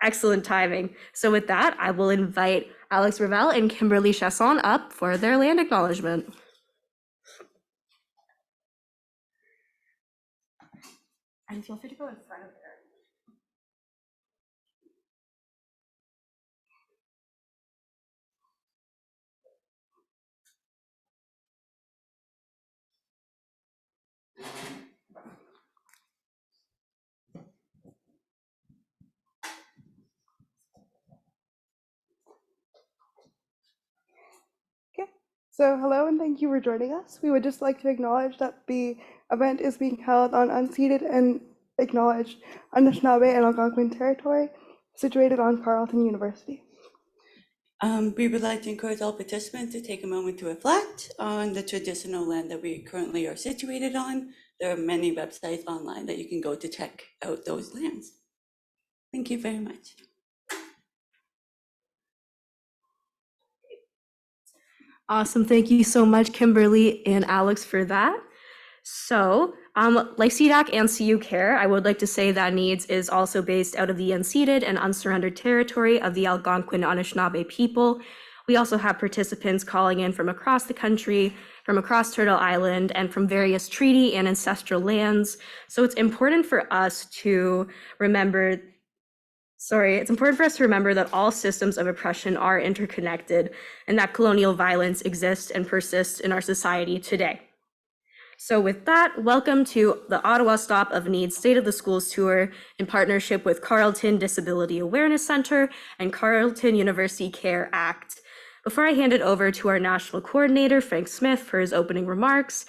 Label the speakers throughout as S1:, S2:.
S1: Excellent timing. So with that, I will invite Alex Ravel and Kimberly Chasson up for their land acknowledgement. And feel free to go in front of there.
S2: So hello and thank you for joining us. We would just like to acknowledge that the event is being held on unceded and acknowledged Anishinaabe and Algonquin territory situated on Carleton University.
S3: We would like to encourage all participants to take a moment to reflect on the traditional land that we currently are situated on. There are many websites online that you can go to check out those lands. Thank you very much.
S1: Awesome. Thank you so much, Kimberly and Alex, for that. So, like CDAC and CUCare, I would like to say that NEADS is also based out of the unceded and unsurrendered territory of the Algonquin Anishinaabe people. We also have participants calling in from across the country, from across Turtle Island, and from various treaty and ancestral lands. So it's important for us to remember that all systems of oppression are interconnected and that colonial violence exists and persists in our society today. So with that, welcome to the Ottawa stop of NEADS State of the Schools Tour in partnership with Carleton Disability Awareness Centre and Carleton University CARE Act. Before I hand it over to our national coordinator, Frank Smith, for his opening remarks,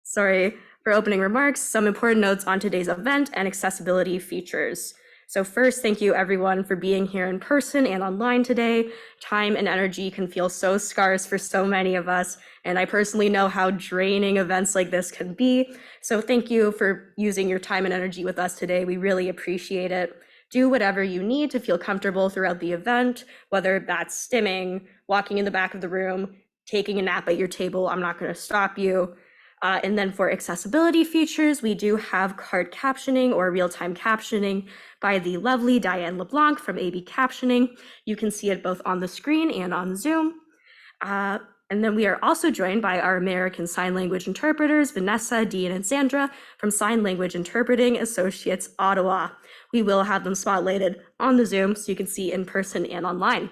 S1: some important notes on today's event and accessibility features. So first, thank you everyone for being here in person and online today. Time and energy can feel so scarce for so many of us, and I personally know how draining events like this can be. So thank you for using your time and energy with us today. We really appreciate it. Do whatever you need to feel comfortable throughout the event, whether that's stimming, walking in the back of the room, taking a nap at your table. I'm not going to stop you. And then for accessibility features, we do have card captioning or real-time captioning by the lovely Diane LeBlanc from AB Captioning. You can see it both on the screen and on Zoom. And then we are also joined by our American Sign Language interpreters, Vanessa, Dean, and Sandra from Sign Language Interpreting Associates, Ottawa. We will have them spotlighted on the Zoom so you can see in person and online.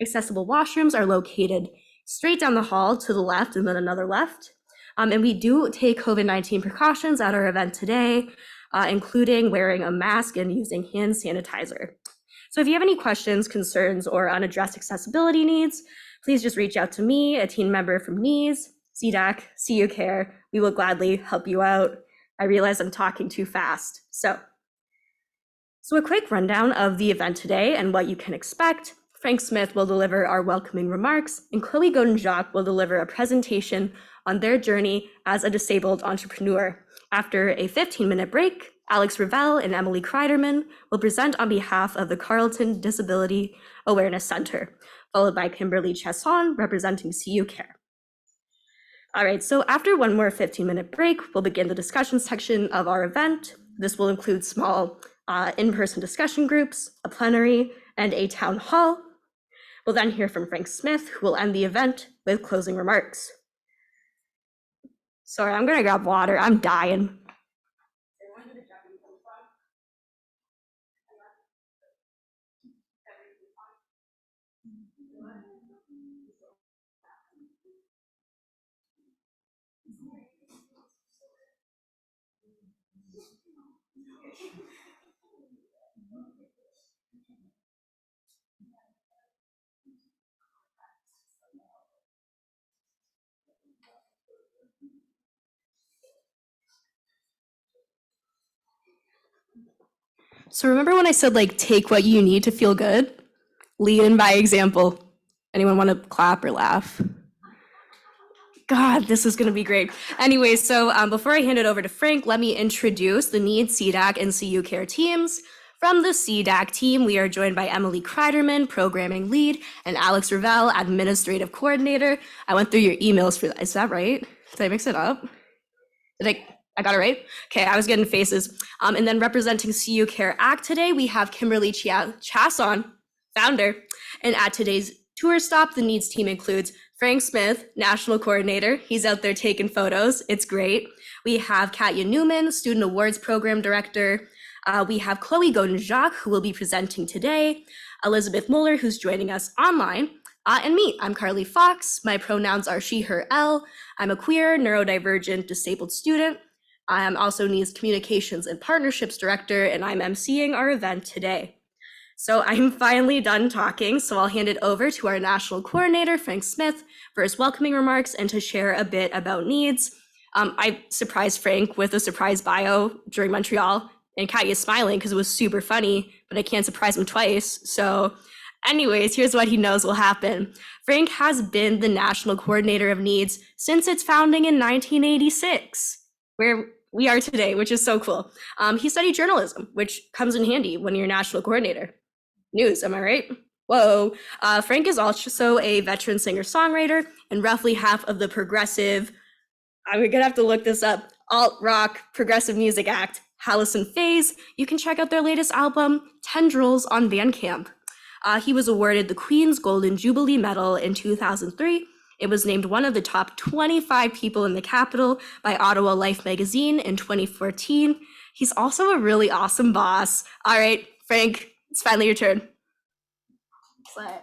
S1: Accessible washrooms are located straight down the hall to the left and then another left. And we do take COVID-19 precautions at our event today, including wearing a mask and using hand sanitizer. So if you have any questions, concerns, or unaddressed accessibility needs, please just reach out to me, a team member from NEADS, CDAC, CUCare. We will gladly help you out. I realize I'm talking too fast. So a quick rundown of the event today and what you can expect. Frank Smith will deliver our welcoming remarks, and Chloe Godin-Jacques will deliver a presentation on their journey as a disabled entrepreneur. After a 15-minute break, Alex Ravel and Emily Kreiderman will present on behalf of the Carleton Disability Awareness Centre, followed by Kimberly Chasson representing CUCare. All right, so after one more 15-minute break, we'll begin the discussion section of our event. This will include small in-person discussion groups, a plenary, and a town hall. We'll then hear from Frank Smith, who will end the event with closing remarks. Sorry, I'm gonna grab water. I'm dying. So remember when I said like take what you need to feel good? Lead in by example. Anyone want to clap or laugh? God, this is going to be great. Anyway, so before I hand it over to Frank, let me introduce the NEADS, CDAC, and CUCare teams. From the CDAC team, we are joined by Emily Kreiderman, Programming Lead, and Alex Ravel, Administrative Coordinator. I went through your emails for that. Is that right? Did I mix it up? I got it right? Okay, I was getting faces. And then representing CUCare Act today, we have Kimberly Chasson, founder. And at today's tour stop, the NEADS team includes Frank Smith, national coordinator. He's out there taking photos. It's great. We have Katya Newman, student awards program director. We have Chloe Godin-Jacques, who will be presenting today. Elizabeth Mueller, who's joining us online. And me, I'm Carly Fox. My pronouns are she, her, elle. I'm a queer, neurodivergent, disabled student. I'm also NEADS Communications and Partnerships Director, and I'm emceeing our event today. So I'm finally done talking, so I'll hand it over to our national coordinator, Frank Smith, for his welcoming remarks and to share a bit about NEADS. I surprised Frank with a surprise bio during Montreal, and Katya's smiling because it was super funny, but I can't surprise him twice. So anyways, here's what he knows will happen. Frank has been the national coordinator of NEADS since its founding in 1986, where we are today, which is so cool. He studied journalism, which comes in handy when you're a national coordinator. News, am I right? Whoa. Frank is also a veteran singer-songwriter and roughly half of the progressive, I'm gonna have to look this up, alt-rock progressive music act, Hallison Phase. You can check out their latest album, Tendrils, on Bandcamp. He was awarded the Queen's Golden Jubilee Medal in 2003. It was named one of the top 25 people in the capital by Ottawa Life magazine in 2014. He's also a really awesome boss. All right, Frank, it's finally your turn. Play.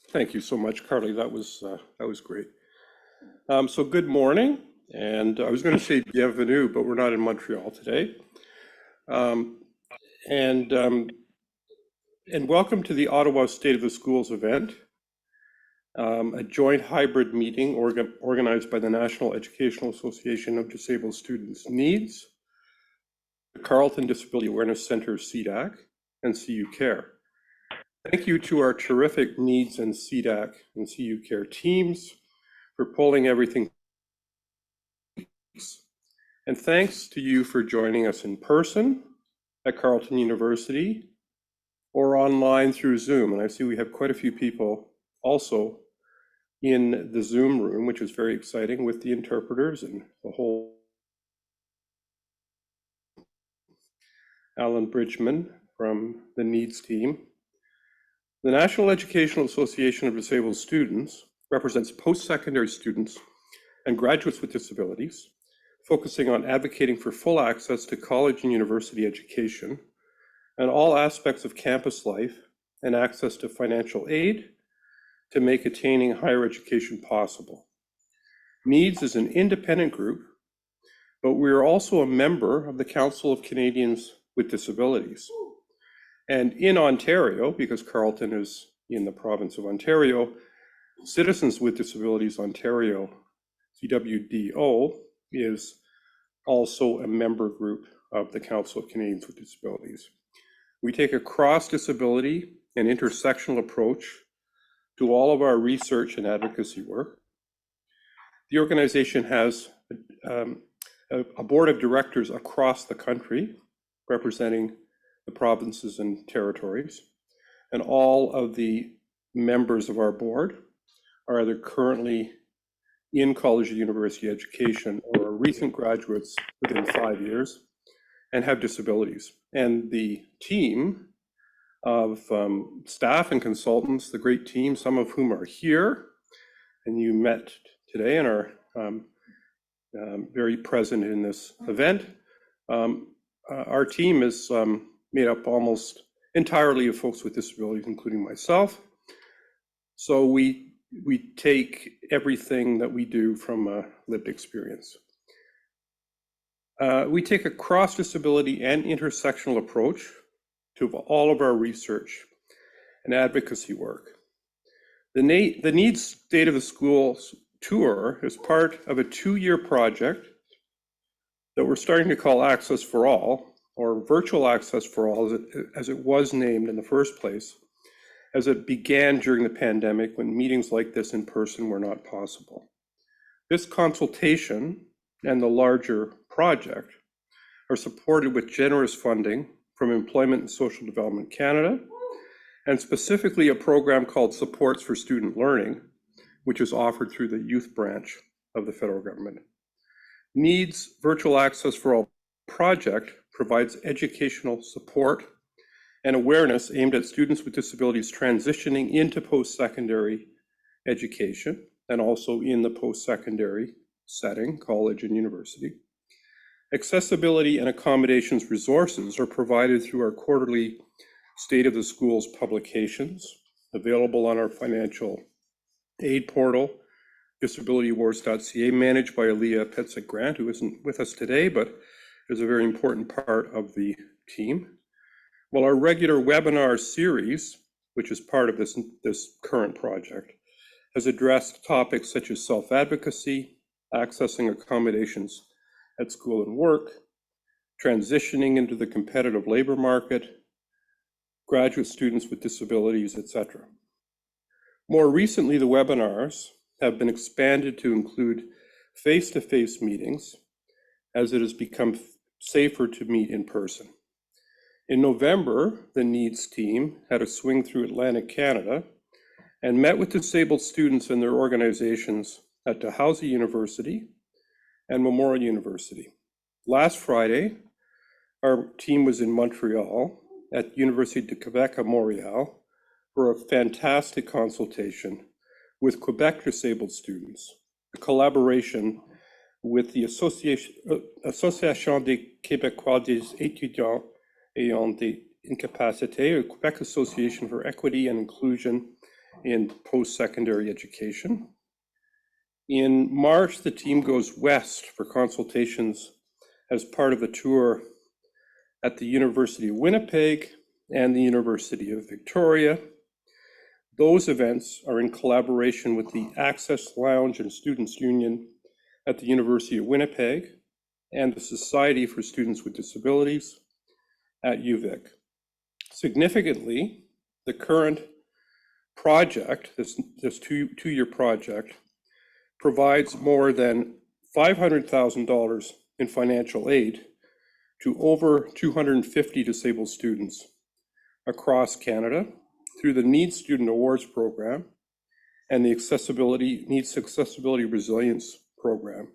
S4: Thank you so much, Carly. That was great. So good morning, and I was going to say bienvenue, but we're not in Montreal today. And welcome to the Ottawa State of the Schools event, a joint hybrid meeting organized by the National Educational Association of Disabled Students, NEADS, the Carleton Disability Awareness Centre, CDAC, and CUCare. Thank you to our terrific NEADS and CDAC and CUCare teams for pulling everything. And thanks to you for joining us in person at Carleton University or online through Zoom. And I see we have quite a few people also in the Zoom room, which is very exciting with the interpreters and the whole. Alan Bridgman from the NEADS team. The National Educational Association of Disabled Students represents post-secondary students and graduates with disabilities, focusing on advocating for full access to college and university education and all aspects of campus life and access to financial aid to make attaining higher education possible. NEADS is an independent group, but we are also a member of the Council of Canadians with Disabilities. And in Ontario, because Carleton is in the province of Ontario, Citizens with Disabilities Ontario, CWDO, is also a member group of the Council of Canadians with Disabilities. We take a cross-disability and intersectional approach to all of our research and advocacy work. The organization has a board of directors across the country representing the provinces and territories, and all of the members of our board are either currently in college or university education or are recent graduates within 5 years and have disabilities. And the team of staff and consultants, the great team, some of whom are here, and you met today and are very present in this event. Our team is made up almost entirely of folks with disabilities, including myself. So we take everything that we do from a lived experience. We take a cross-disability and intersectional approach to all of our research and advocacy work. The NEADS State of the Schools tour is part of a 2-year project that we're starting to call Access for All, or Virtual Access for All, as it was named in the first place, as it began during the pandemic when meetings like this in person were not possible. This consultation and the larger project are supported with generous funding from Employment and Social Development Canada and specifically a program called Supports for Student Learning, which is offered through the youth branch of the federal government. NEADS Virtual Access for All project provides educational support and awareness aimed at students with disabilities transitioning into post-secondary education and also in the post-secondary setting, college and university. Accessibility and accommodations resources are provided through our quarterly State of the Schools publications, available on our financial aid portal, disabilityawards.ca, managed by Aaliyah Petzik-Grant, who isn't with us today, but is a very important part of the team. Well, our regular webinar series, which is part of this current project, has addressed topics such as self-advocacy, accessing accommodations at school and work, transitioning into the competitive labor market, graduate students with disabilities, etc. More recently, the webinars have been expanded to include face-to-face meetings as it has become safer to meet in person. In November, the NEADS team had a swing through Atlantic Canada and met with disabled students and their organizations at Dalhousie University and Memorial University. Last Friday, our team was in Montreal at Université de Québec à Montréal for a fantastic consultation with Quebec disabled students, a collaboration with the Association des Québécois des étudiants ayant des incapacités, a Quebec Association for Equity and Inclusion in Post-Secondary Education. In March, the team goes west for consultations as part of a tour at the University of Winnipeg and the University of Victoria. Those events are in collaboration with the Access Lounge and Students Union at the University of Winnipeg and the Society for Students with Disabilities at UVic. Significantly, the current project, this two-year project, provides more than $500,000 in financial aid to over 250 disabled students across Canada through the NEADS Student Awards Program and the NEADS Accessibility Resilience Program.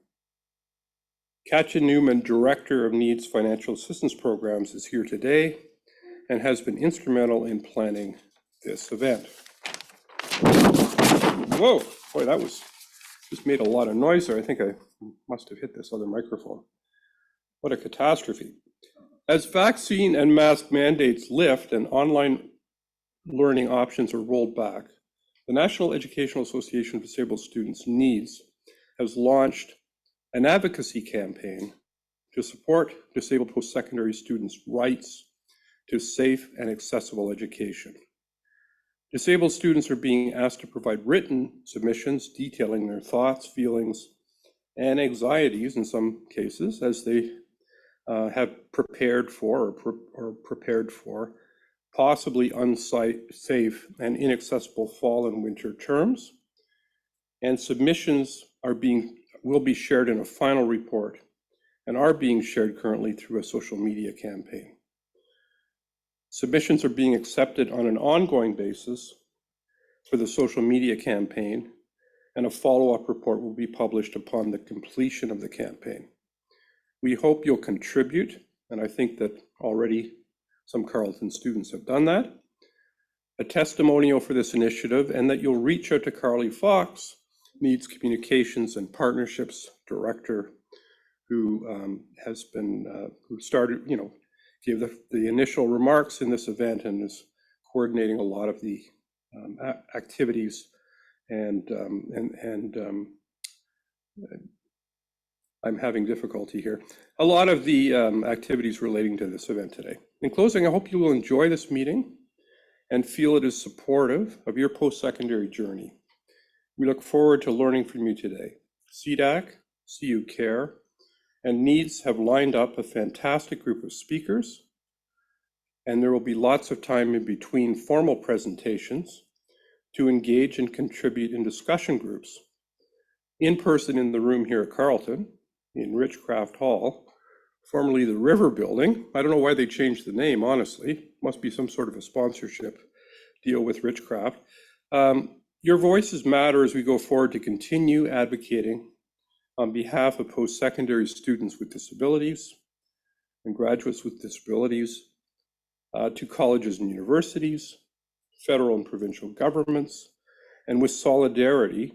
S4: Katja Newman, Director of NEADS Financial Assistance Programs, is here today and has been instrumental in planning this event. Whoa, boy, that just made a lot of noise there. I think I must have hit this other microphone. What a catastrophe. As vaccine and mask mandates lift and online learning options are rolled back, the National Educational Association of Disabled Students, NEADS, has launched an advocacy campaign to support disabled post-secondary students' rights to safe and accessible education. Disabled students are being asked to provide written submissions detailing their thoughts, feelings, and anxieties in some cases as they have prepared for possibly unsafe and inaccessible fall and winter terms. And submissions will be shared in a final report and are being shared currently through a social media campaign. Submissions are being accepted on an ongoing basis for the social media campaign, and a follow-up report will be published upon the completion of the campaign. We hope you'll contribute, and I think that already some Carleton students have done that, a testimonial for this initiative, and that you'll reach out to Carly Fox, NEADS Communications and Partnerships Director, who has been, who started, gave the initial remarks in this event and is coordinating a lot of the activities and I'm having difficulty here. A lot of the activities relating to this event today. In closing, I hope you will enjoy this meeting and feel it is supportive of your post-secondary journey. We look forward to learning from you today. CDAC, CUCare, and NEADS have lined up a fantastic group of speakers, and there will be lots of time in between formal presentations to engage and contribute in discussion groups. In person in the room here at Carleton, in Richcraft Hall, formerly the River Building. I don't know why they changed the name, honestly. Must be some sort of a sponsorship deal with Richcraft. Your voices matter as we go forward to continue advocating on behalf of post-secondary students with disabilities and graduates with disabilities, to colleges and universities, federal and provincial governments, and with solidarity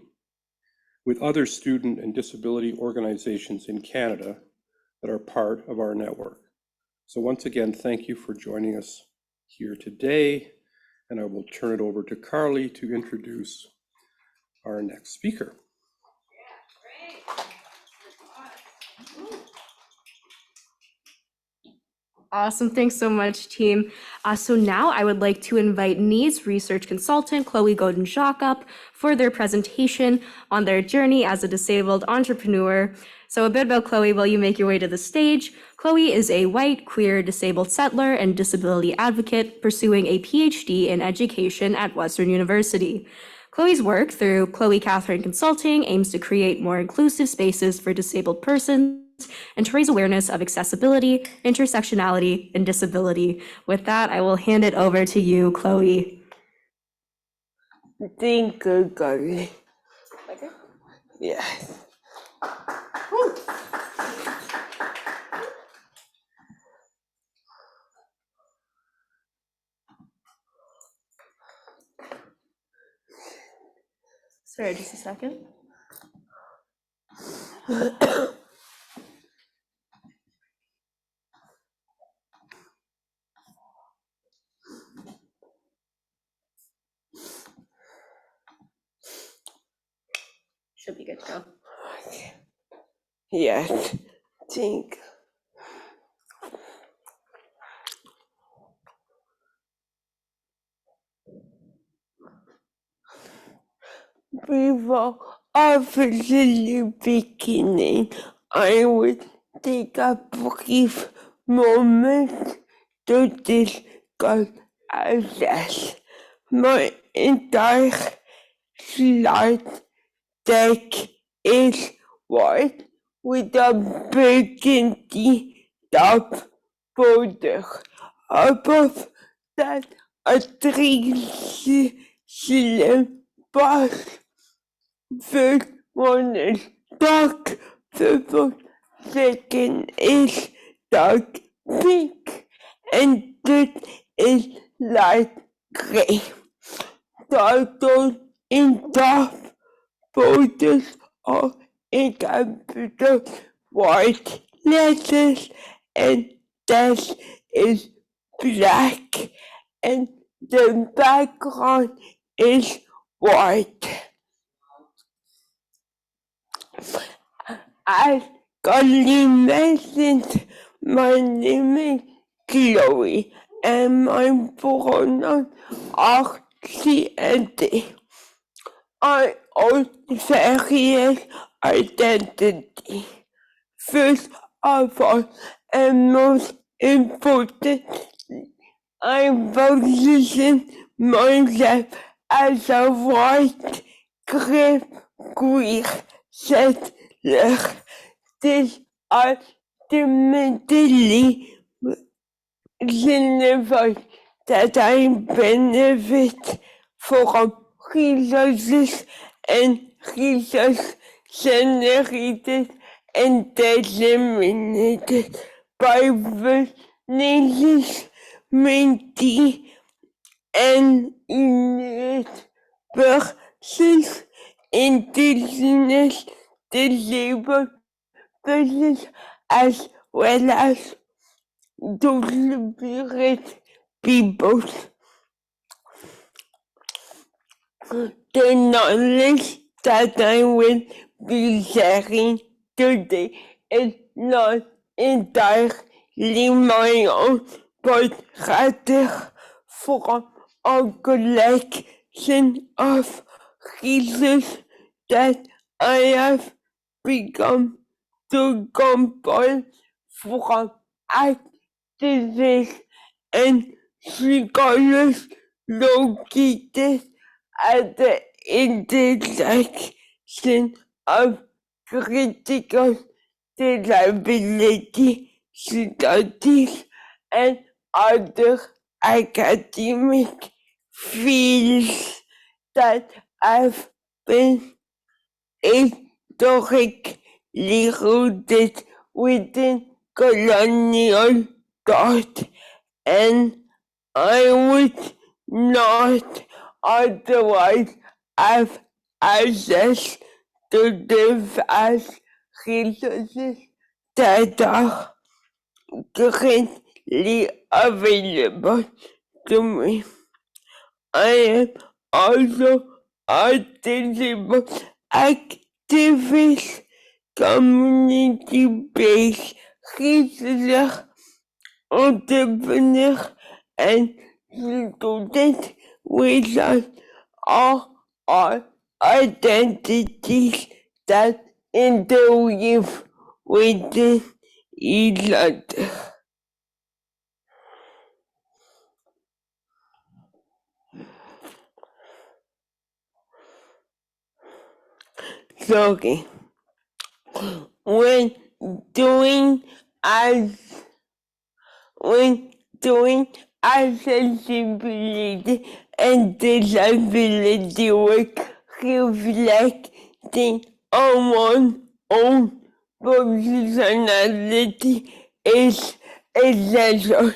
S4: with other student and disability organizations in Canada that are part of our network. So once again, thank you for joining us here today, and I will turn it over to Carly to introduce our next speaker.
S1: Awesome. Thanks so much, team. So now I would like to invite NEADS research consultant Chloe Godin-Jacques up for their presentation on their journey as a disabled entrepreneur. So a bit about Chloe while you make your way to the stage. Chloe is a white, queer, disabled settler and disability advocate pursuing a PhD in education at Western University. Chloe's work through Chloe Catherine Consulting aims to create more inclusive spaces for disabled persons and to raise awareness of accessibility, intersectionality, and disability. With that, I will hand it over to you, Chloe.
S5: Thank you, Carly. Okay. Yes.
S1: Sorry, just a second. Should be good to go.
S5: Yes. Thank you. Before officially beginning, I would take a brief moment to discuss access. My entire slide deck is white with a burgundy top border. Above that, a three-slim box. First one is dark purple, second is dark pink, and third is light gray. Titles in top borders are in capital white letters, and that is black, and the background is white. As Carly mentioned, my name is Chloe, and my pronouns are she and they. I own various identity. First of all, and most importantly, I position myself as a white, queer settler. This ultimately signifies that I benefit from resources and resource generated and disseminated by First Nations, Métis, and Inuit persons, Indigenous disabled persons, as well as deliberate peoples. The knowledge that I will be sharing today is not entirely my own, but rather from a collection of reasons that I have become to compile from activists and scholars located at the intersection of critical disability studies and other academic feels that I've been historically rooted within colonial thought, and I would not otherwise have access to the vast resources that are currently available to me. I am also a disabled activist, community-based researcher, entrepreneur, and student without all identities that interweave within each other. Sorry. When doing as when doing accessibility and disability work, reflecting on one's own personality is essential,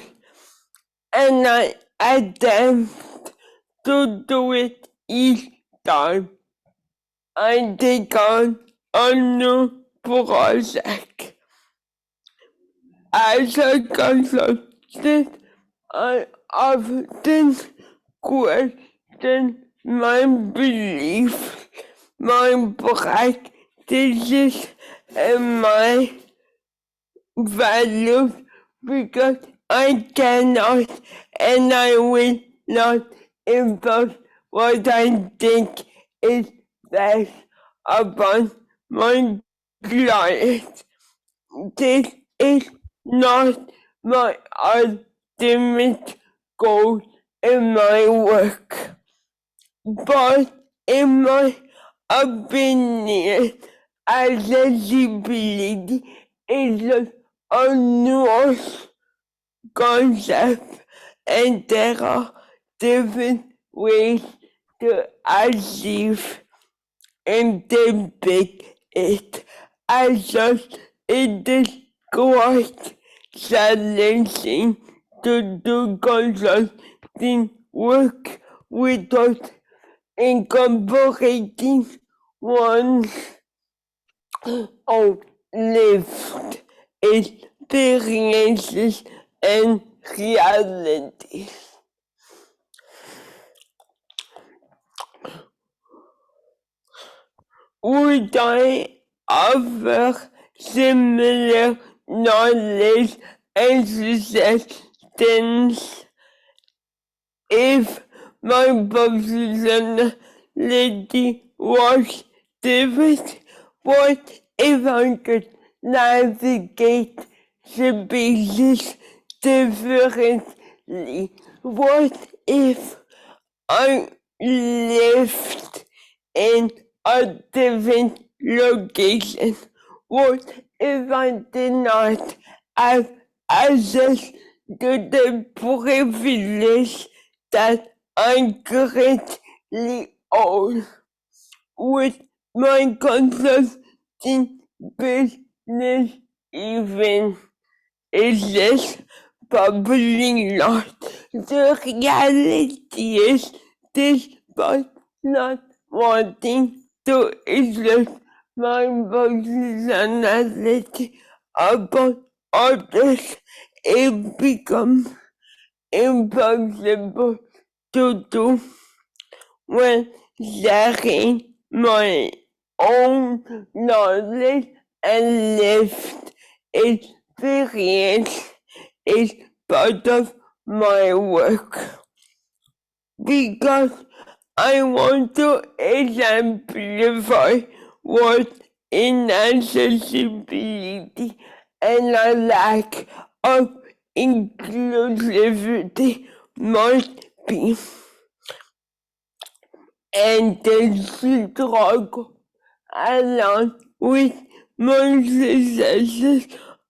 S5: and I attempt to do it each time I take on a new project. As a consultant, I often question my beliefs, my practices, and my values because I cannot and I will not impose what I think is best upon my clients. This is not my ultimate goal in my work, but in my opinion, accessibility is a nuanced concept, and there are different ways to achieve and depict it. As such, it is quite challenging to do consulting work without incorporating one's own lived experiences and realities. Would I offer similar knowledge and suggestions if my personality was different? What if I could navigate spaces differently? What if I lived in a different location? What if I did not have access to the privilege that I currently own? Would my consulting business even exist? Probably not. The reality is, despite not wanting to exert my personality upon others, it becomes impossible to do when sharing my own knowledge and lived experience is part of my work, because I want to exemplify what inaccessibility and a lack of inclusivity must be, and the struggle along with my successes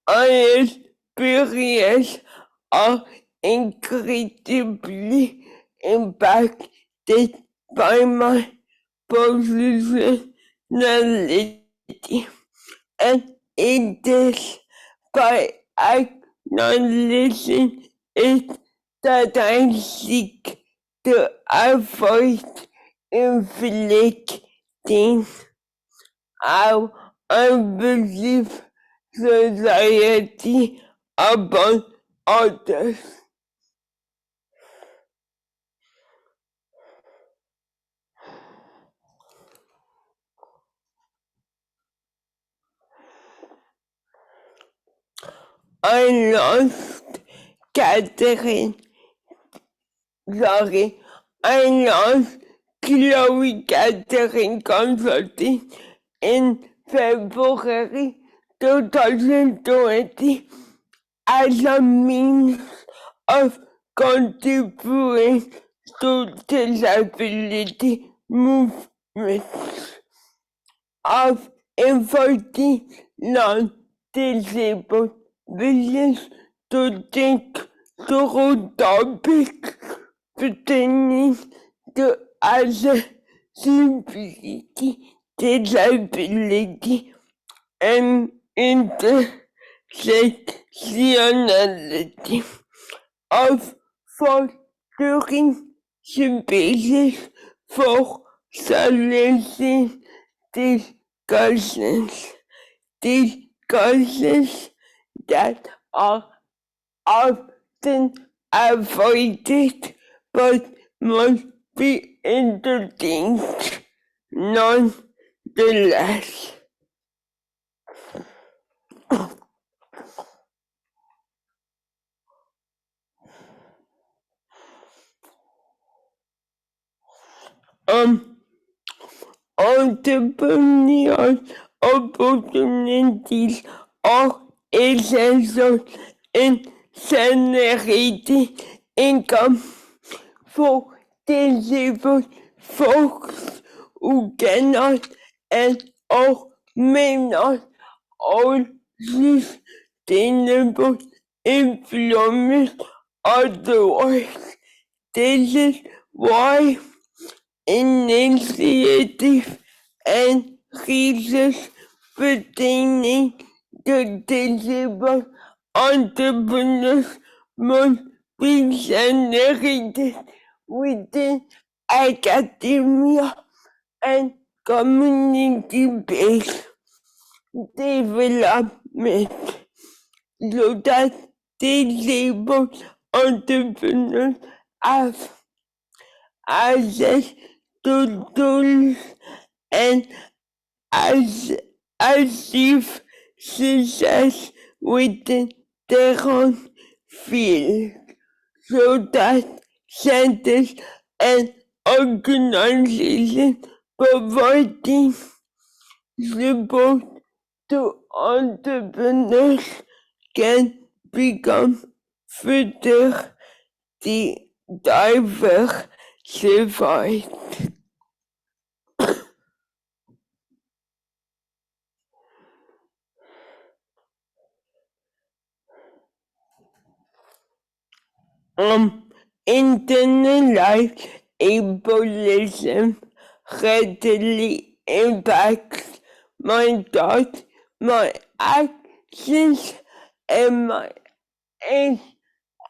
S5: I experience are incredibly impacted by my personality, and it is by acknowledging it that I seek to avoid inflicting our unbelief society upon others. I lost Catherine. I lost Chloe Catherine Consulting in February 2020 as a means of contributing to disability movements of inviting non-disabled business to think through topics pertaining to accessibility, disability, and intersectionality, of fostering spaces for silencing discussions that are often avoided but must be entertained nonetheless. Entrepreneurial opportunities are essential in generating income for disabled folks who cannot and or may not hold sustainable employment otherwise. This is why initiative and research pertaining to disabled entrepreneurs must be generated within academia and community-based development so that disabled entrepreneurs have access to tools and achieve success within their own field, so that centers and organizations providing support to entrepreneurs can become further diversified. Internalized ableism readily impacts my thoughts, my actions, and my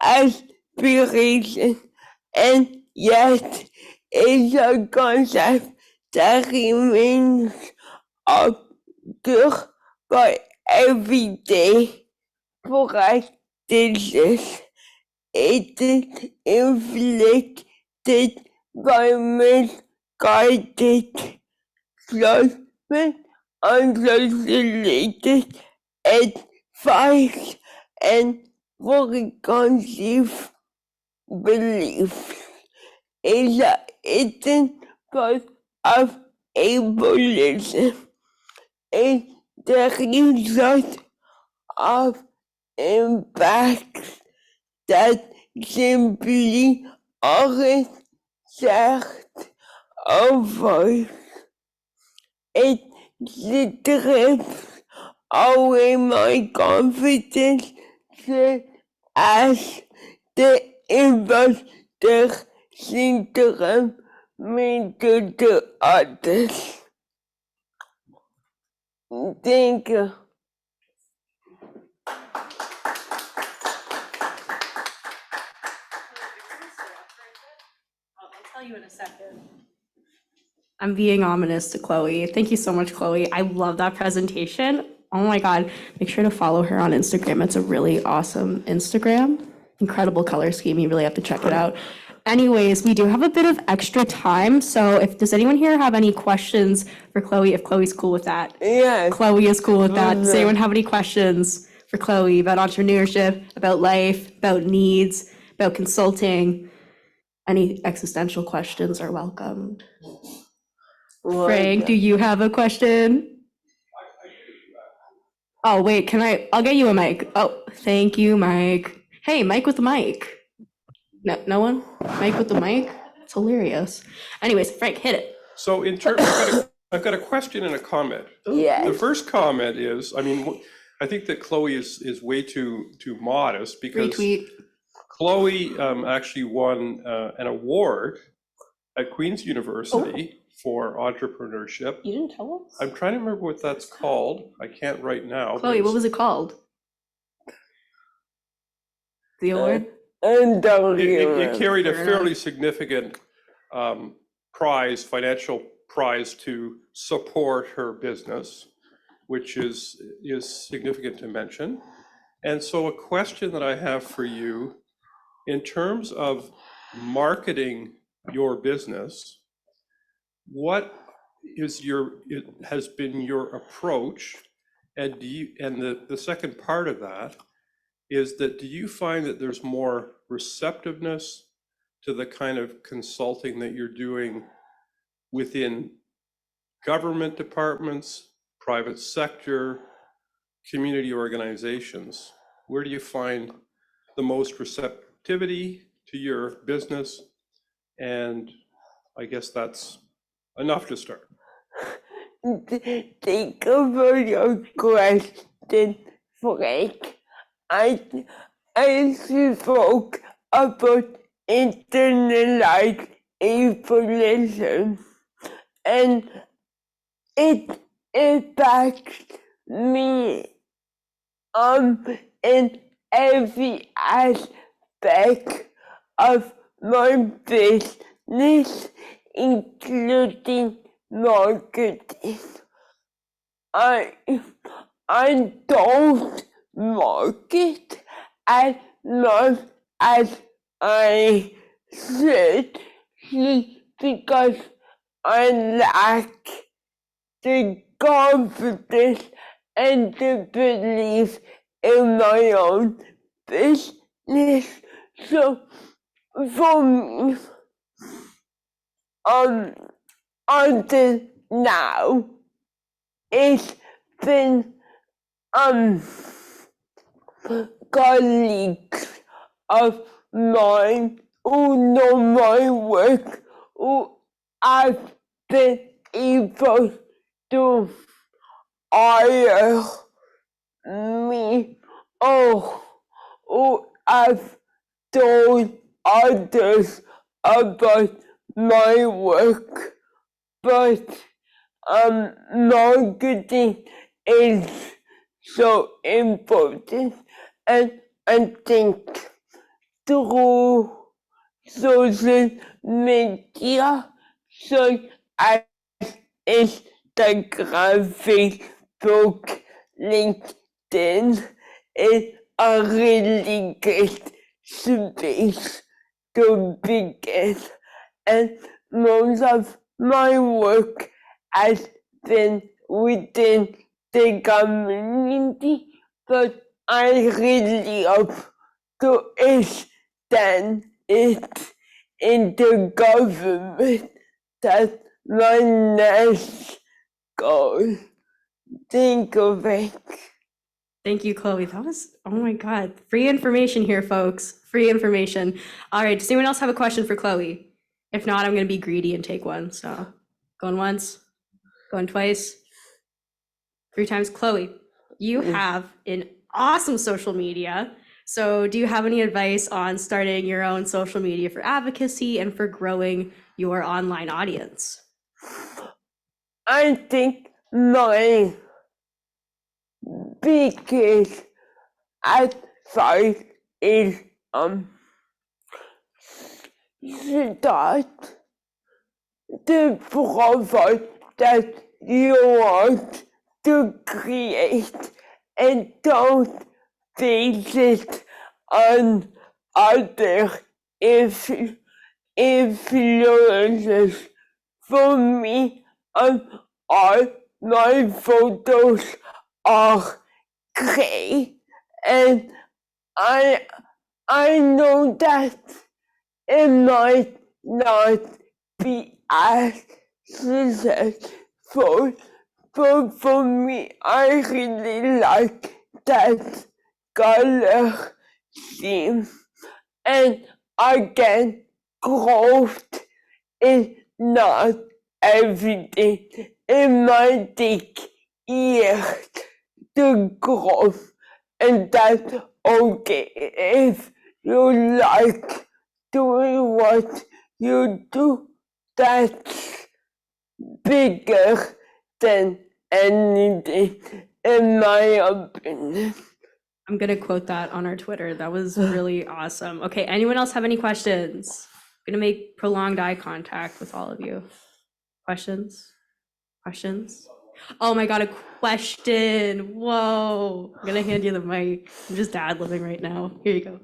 S5: aspirations, and yet it's a concept that remains obscure by everyday practices. It is inflicted by misguided judgment, unsolicited advice, and preconceived beliefs. It's part of ableism. It's the result of impacts that simply aren't shared or voiced. It strips away my confidence as the imposter syndrome mental disorders. Thank you.
S1: I'll tell you in a second. I'm being ominous to Chloe. Thank you so much, Chloe. I love that presentation. Oh my God. Make sure to follow her on Instagram. It's a really awesome Instagram. Incredible color scheme. You really have to check it out. Anyways, we do have a bit of extra time. So does anyone here have any questions for Chloe? If Chloe's cool with that.
S5: Yes.
S1: Chloe is cool with that. Does anyone have any questions for Chloe about entrepreneurship, about life, about needs, about consulting? Any existential questions are welcomed. Frank, do you have a question? Oh, wait, I'll get you a mic. Oh, thank you, Mike. Hey, Mike with the mic. No one? Mike with the mic? It's hilarious. Anyways, Frank, hit it.
S4: So I've got a question and a comment.
S5: Yes.
S4: The first comment is, I think that Chloe is way too modest, because
S1: Retweet.
S4: Chloe actually won an award at Queen's University for entrepreneurship.
S1: You didn't tell us?
S4: I'm trying to remember what that's called. I can't right now.
S1: Chloe, what was it called? The award?
S5: And
S4: It carried a
S1: Fair
S4: fairly significant prize, financial prize, to support her business, which is significant to mention. And so a question that I have for you, in terms of marketing your business, what has been your approach? And the second part of that is that, do you find that there's more receptiveness to the kind of consulting that you're doing within government departments, private sector, community organizations? Where do you find the most receptivity to your business? And I guess that's enough to start.
S5: Thank you for your question, Frank. I spoke about internalized evolution, and it impacts me in every aspect of my business, including marketing. I don't market as much as I should, because I lack the confidence and the belief in my own business. So for me, until now, it's been colleagues of mine who know my work, who have been able to hire me, or who have told others about my work. But marketing is so important, and I think through social media such as Instagram, Facebook, LinkedIn, is a really good space to begin. And most of my work has been within the community, but I really hope to extend it into government. That's my next goal. Thank you, Vic.
S1: Thank you, Chloe. That was, oh my God, free information here, folks. Free information. All right, does anyone else have a question for Chloe? If not, I'm going to be greedy and take one. So going once, going twice, 3 times. Chloe, you have an awesome social media. So do you have any advice on starting your own social media for advocacy and for growing your online audience?
S5: I think my biggest advice is start the profile that you want to create and don't base it on other influencers. For me, all my photos are great, and I know that it might not be as successful, but for me, I really like that color scheme. And again, growth is not everything. It might take years to grow, and that's okay if you like doing what you do. That's bigger than anything, in my opinion.
S1: I'm going to quote that on our Twitter. That was really awesome. Okay, anyone else have any questions? I'm going to make prolonged eye contact with all of you. Questions? Questions? Oh my God, a question. Whoa. I'm going to hand you the mic. I'm just ad-libbing right now. Here you go.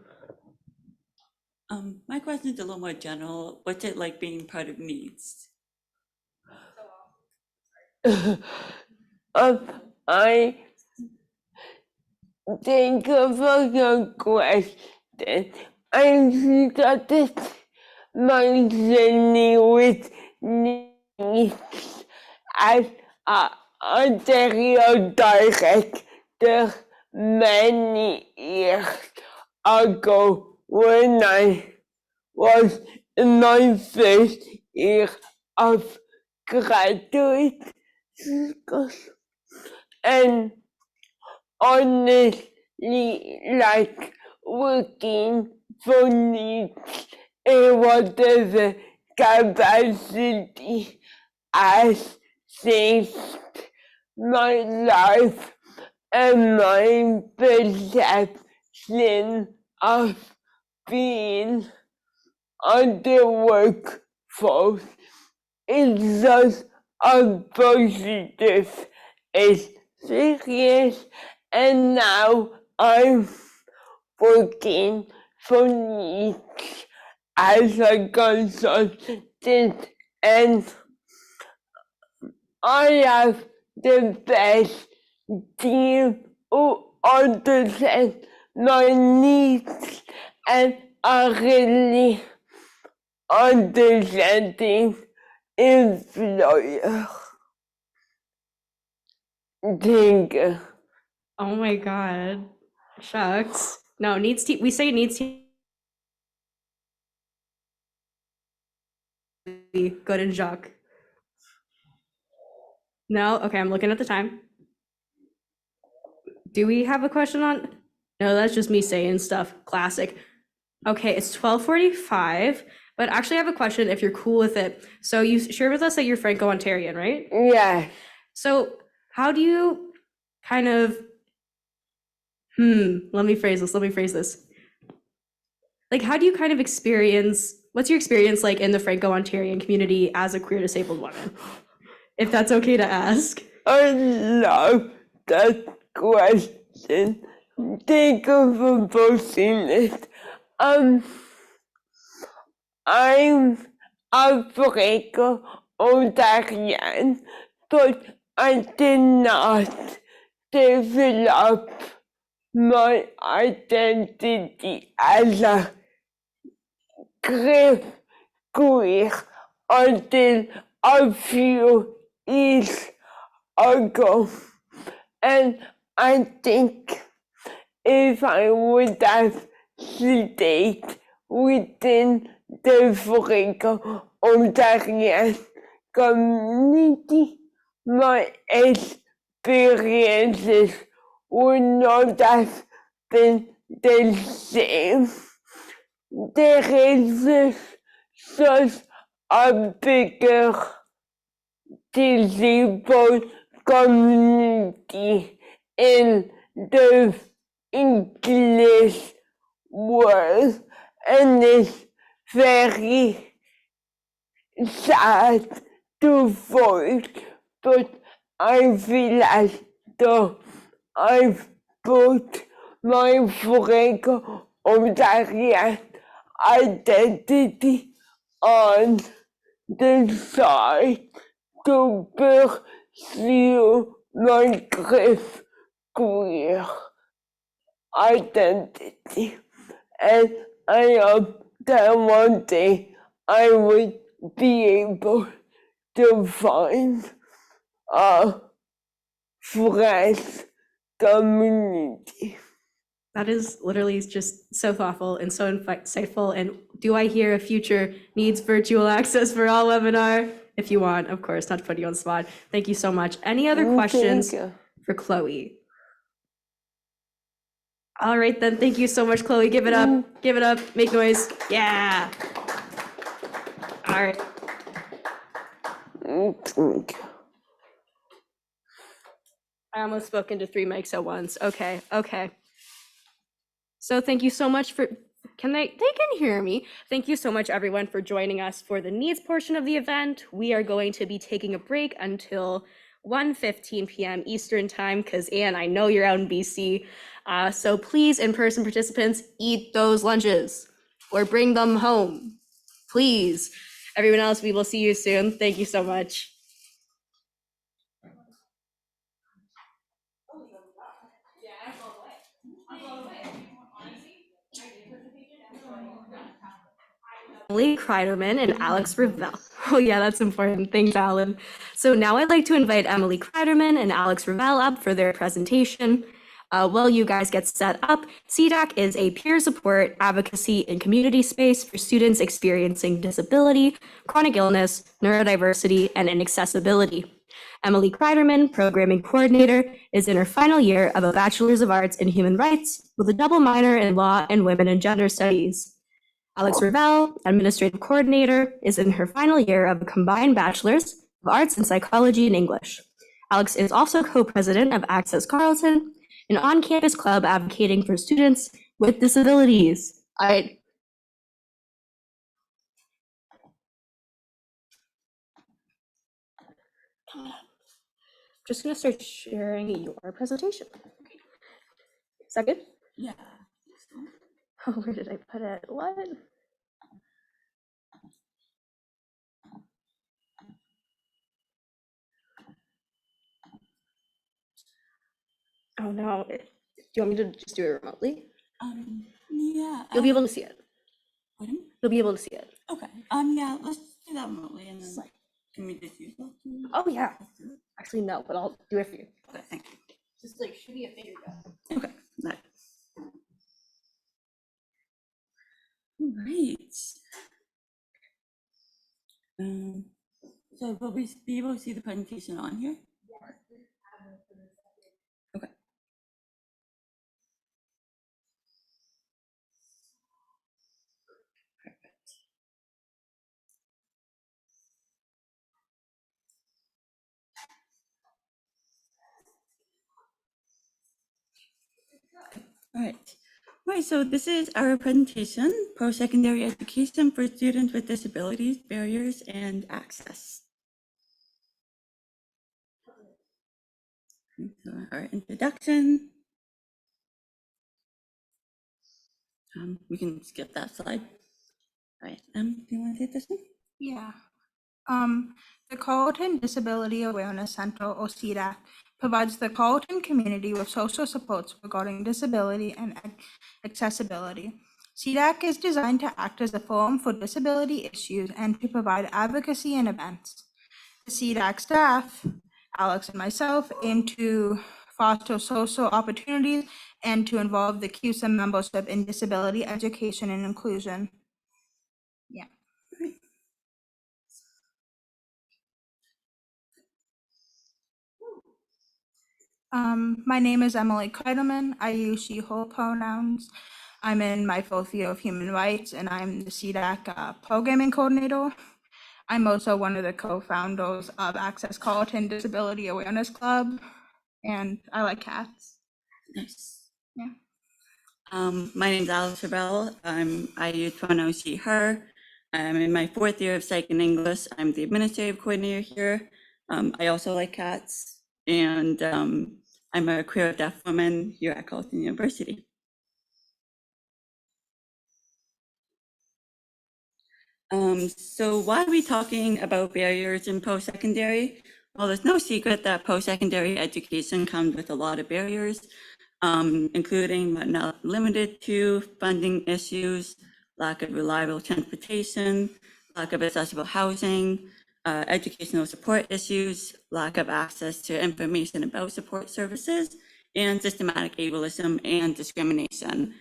S3: My question is a little more general. What's it like being part of NEADS?
S5: I think of a question. I started my journey with NEADS as a stereo director many years ago when I was in my first year of graduate school. And honestly, like working for NEADS in whatever capacity has changed my life and my perception of being on the workforce is just a positive experience. And now I'm working for NEADS as a consultant, and I have the best team who understand my needs and are really understanding employer. Thank you.
S1: Oh my God. Shucks. No, NEADS team. We say NEADS team. Good and Jacques. No? Okay, I'm looking at the time. Do we have a question on? No, that's just me saying stuff. Classic. Okay, it's 12:45, but actually I have a question if you're cool with it. So you shared with us that you're Franco-Ontarian, right?
S5: Yeah.
S1: So how do you kind of, let me phrase this. Like, how do you kind of experience, what's your experience like in the Franco-Ontarian community as a queer disabled woman? If that's okay to ask.
S5: I love that question. Thank you for posting it. I'm a Franco-Ontarian, but I did not develop my identity as a queer until a few years ago. And I think if I would have stayed within the Franco-Ontarian community, my experiences would not have been the same. There is such a bigger disabled community in the English world, and it's very sad to voice, but I feel as though I've put my flag of that identity on the side to pursue my queer identity. And I hope that one day I would be able to find a fresh community.
S1: That is literally just so thoughtful and so insightful. And do I hear a future needs virtual access for all webinar? If you want, of course, not to put you on the spot. Thank you so much. Any other questions for Chloe? All right, then. Thank you so much, Chloe. Give it up. Give it up. Make noise. Yeah. All right. I almost spoke into 3 mics at once. Okay. Okay. So thank you so much for, they can hear me. Thank you so much, everyone, for joining us for the needs portion of the event. We are going to be taking a break until 1:15 p.m. Eastern time, because Anne, I know you're out in BC. So please, in-person participants, eat those lunches or bring them home. Please. Everyone else, we will see you soon. Thank you so much. Emily Kreiderman and Alex Ravel. Oh yeah, that's important. Thanks, Alan. So now I'd like to invite Emily Kreiderman and Alex Ravel up for their presentation. While you guys get set up, CDAC is a peer support, advocacy, and community space for students experiencing disability, chronic illness, neurodiversity, and inaccessibility. Emily Kreiderman, Programming Coordinator, is in her final year of a Bachelor's of Arts in Human Rights with a double minor in Law and Women and Gender Studies. Alex Ravel, Administrative Coordinator, is in her final year of a combined Bachelor's of Arts in Psychology and English. Alex is also co-president of Access Carleton, an on-campus club advocating for students with disabilities. All right. Just gonna start sharing your presentation. Is that good?
S3: Yeah.
S1: Oh, where did I put it? What? Oh no, do you want me to just do it remotely?
S3: Yeah.
S1: You'll be able to see it.
S3: Pardon?
S1: You'll be able to see it.
S3: Okay. Yeah, let's do that remotely and then can we just use that?
S1: Oh yeah. Actually, no, but I'll do it for you.
S3: Okay, thank you.
S1: Just like shoot me a finger gun.
S3: Okay, nice. All right. So will we be able to see the presentation on here? Okay. All right, so this is our presentation, Post-Secondary Education for Students with Disabilities, Barriers and Access. So our introduction. We can skip that slide. All right, do you want to take this one?
S6: Yeah. The Carleton Disability Awareness Centre, or CDAC, provides the Carleton community with social supports regarding disability and accessibility. CDAC is designed to act as a forum for disability issues and to provide advocacy and events. The CDAC staff, Alex and myself, aim to foster social opportunities and to involve the CUCare membership in disability education and inclusion. Yeah. My name is Emily Kreidelman. I use she/her pronouns. I'm in my 4th year of human rights, and I'm the CDAC programming coordinator. I'm also one of the co-founders of Access Carleton Disability Awareness Club, and I like cats.
S3: Nice.
S6: Yeah.
S3: My name's Alice Rebel. I use pronouns she, her. I'm in my 4th year of Psych and English. I'm the administrative coordinator here. I also like cats, and I'm a queer deaf woman here at Carleton University. So why are we talking about barriers in post-secondary? Well, there's no secret that post-secondary education comes with a lot of barriers, including but not limited to funding issues, lack of reliable transportation, lack of accessible housing, educational support issues, lack of access to information about support services, and systematic ableism and discrimination.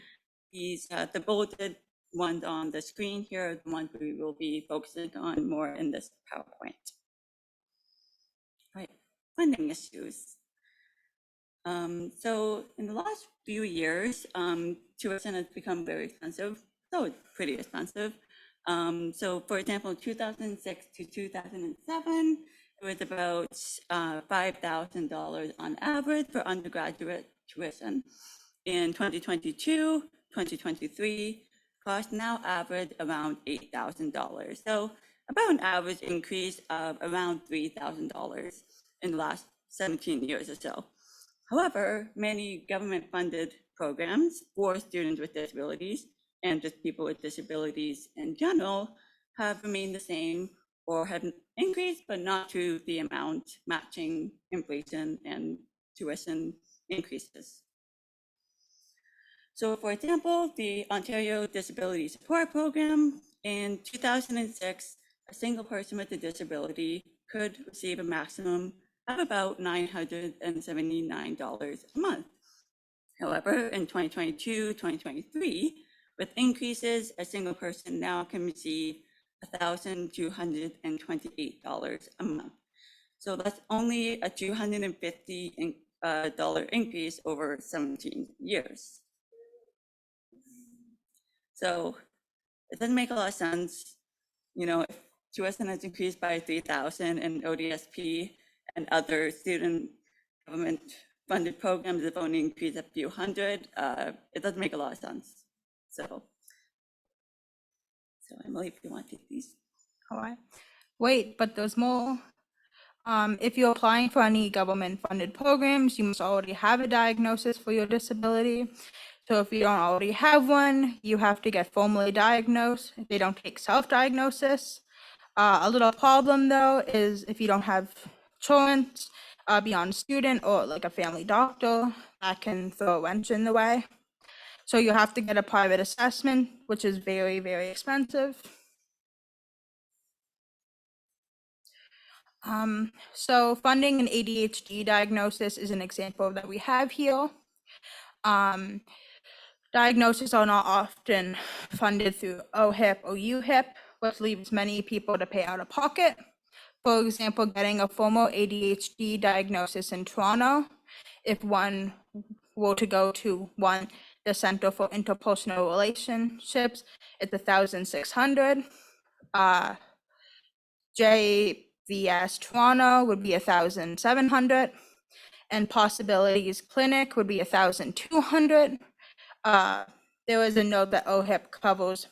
S3: These, the bolded ones on the screen here are the ones we will be focusing on more in this PowerPoint. Right, funding issues. So in the last few years, tuition has become very expensive, so pretty expensive. So for example, 2006 to 2007, it was about $5,000 on average for undergraduate tuition. In 2022, 2023, costs now average around $8,000. So about an average increase of around $3,000 in the last 17 years or so. However, many government-funded programs for students with disabilities and just people with disabilities in general have remained the same or have increased, but not to the amount matching inflation and tuition increases. So for example, the Ontario Disability Support Program in 2006, a single person with a disability could receive a maximum of about $979 a month. However, in 2022, 2023, with increases, a single person now can receive $1,228 a month. So that's only a $250 increase over 17 years. So it doesn't make a lot of sense, if tuition has increased by 3,000 and ODSP and other student government funded programs have only increased a few hundred, it doesn't make a lot of sense. So Emily, if you want to take these.
S6: All right. Wait, but there's more. If you're applying for any government-funded programs, you must already have a diagnosis for your disability. So if you don't already have one, you have to get formally diagnosed. They don't take self-diagnosis. A little problem, though, is if you don't have insurance beyond student or like a family doctor, that can throw a wrench in the way. So you have to get a private assessment, which is very, very expensive. So funding an ADHD diagnosis is an example that we have here. Diagnoses are not often funded through OHIP or UHIP, which leaves many people to pay out of pocket. For example, getting a formal ADHD diagnosis in Toronto, if one were to go to the Center for Interpersonal Relationships, it's $1,600. JVS Toronto would be $1,700, and Possibilities Clinic would be $1,200. There was a note that OHIP covers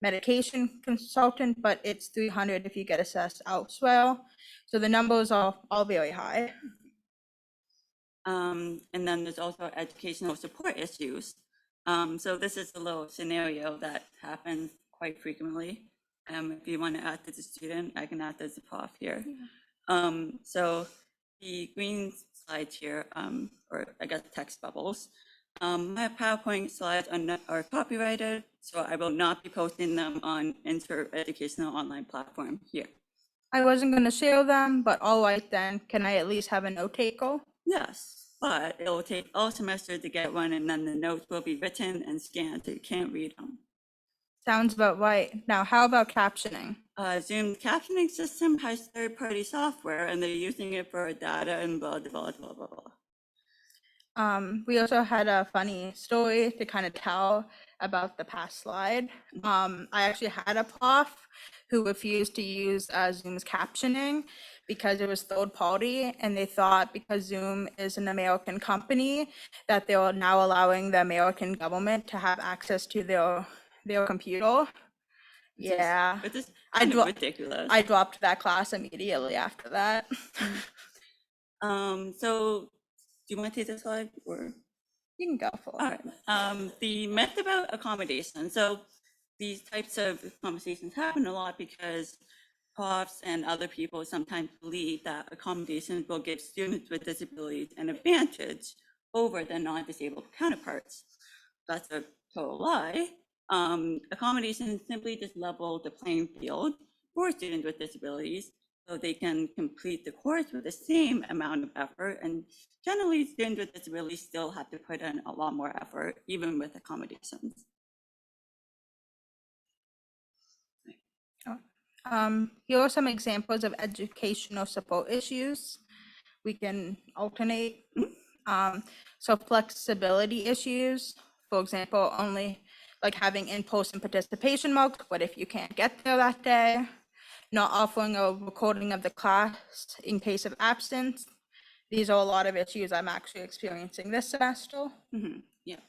S6: medication consultant, but it's $300 if you get assessed elsewhere. So the numbers are all very high.
S3: And then there's also educational support issues. So this is a little scenario that happens quite frequently. If you want to act as a student, I can act as a prof here. Yeah. So the green slides here, or I guess text bubbles, my PowerPoint slides are copyrighted, so I will not be posting them on Insert Educational Online platform here.
S6: I wasn't going to share them, but all right then, can I at least have a note taker?
S3: Yes, but it will take all semester to get one, and then the notes will be written and scanned, so you can't read them.
S6: Sounds about right. Now, how about captioning?
S3: Zoom captioning system has third-party software, and they're using it for data and blah, blah, blah, blah, blah.
S6: We also had a funny story to kind of tell about the past slide. I actually had a prof who refused to use Zoom's captioning because it was third party, and they thought because Zoom is an American company that they were now allowing the American government to have access to their computer. Yeah,
S3: Which is
S6: I
S3: kind of
S6: dro-
S3: ridiculous.
S6: I dropped that class immediately after that.
S3: So do you want to take this slide or?
S6: You can go for
S3: All
S6: it.
S3: right. The myth about accommodation. So these types of conversations happen a lot because profs and other people sometimes believe that accommodations will give students with disabilities an advantage over their non-disabled counterparts. That's a total lie. Accommodations simply just level the playing field for students with disabilities so they can complete the course with the same amount of effort. And generally, students with disabilities still have to put in a lot more effort, even with accommodations.
S6: Here are some examples of educational support issues. We can alternate. So flexibility issues, for example, only like having in-person participation marks, what if you can't get there that day? Not offering a recording of the class in case of absence. These are a lot of issues I'm actually experiencing this semester.
S3: Yeah.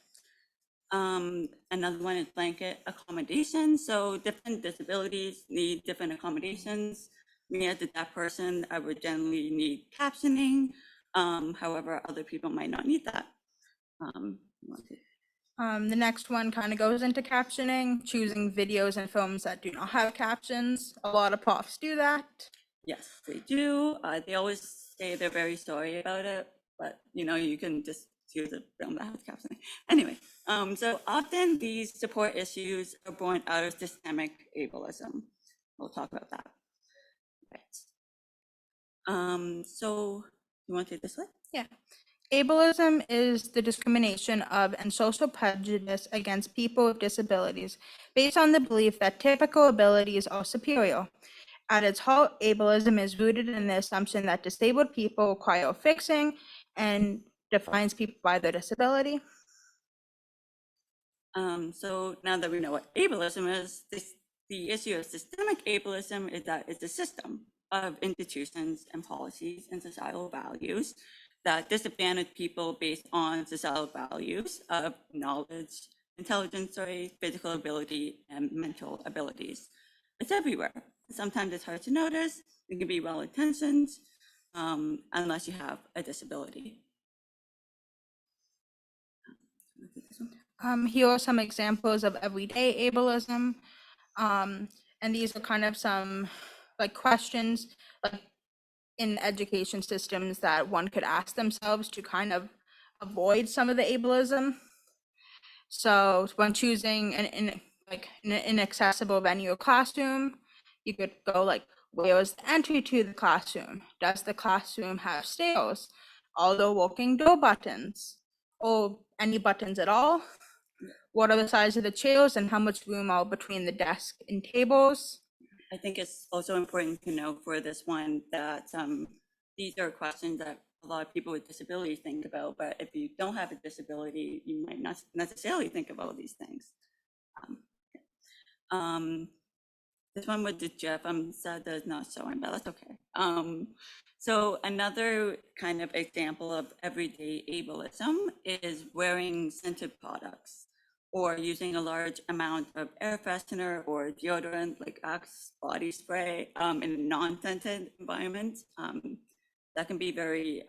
S3: Another one is blanket accommodations. So different disabilities need different accommodations. Me as a deaf person, I would generally need captioning. However, other people might not need that.
S6: The next one kind of goes into captioning, choosing videos and films that do not have captions. A lot of profs do that.
S3: Yes, they do. They always say they're very sorry about it, but you can just choose a film that has captioning. Anyway, so often these support issues are born out of systemic ableism. We'll talk about that. Right. So you want to take this one?
S6: Yeah. Ableism is the discrimination of and social prejudice against people with disabilities based on the belief that typical abilities are superior. At its heart, ableism is rooted in the assumption that disabled people require fixing and defines people by their disability.
S3: So now that we know what ableism is, the issue of systemic ableism is that it's a system of institutions and policies and societal values that disadvantage people based on societal values of knowledge, intelligence, physical ability, and mental abilities. It's everywhere. Sometimes it's hard to notice. It can be well-intentioned unless you have a disability.
S6: Here are some examples of everyday ableism. And these are kind of some like questions like in education systems that one could ask themselves to kind of avoid some of the ableism. So when choosing an inaccessible venue or classroom, you could go like, where is the entry to the classroom? Does the classroom have stairs? Are there walking door buttons? Or any buttons at all? What are the size of the chairs and how much room are between the desk and tables?
S3: I think it's also important to know for this one that these are questions that a lot of people with disabilities think about, but if you don't have a disability, you might not necessarily think about these things. This one with the GIF, I'm sad that it's not showing, but that's okay. So another kind of example of everyday ableism is wearing scented products or using a large amount of air freshener or deodorant like Axe body spray in a non-scented environment. That can be very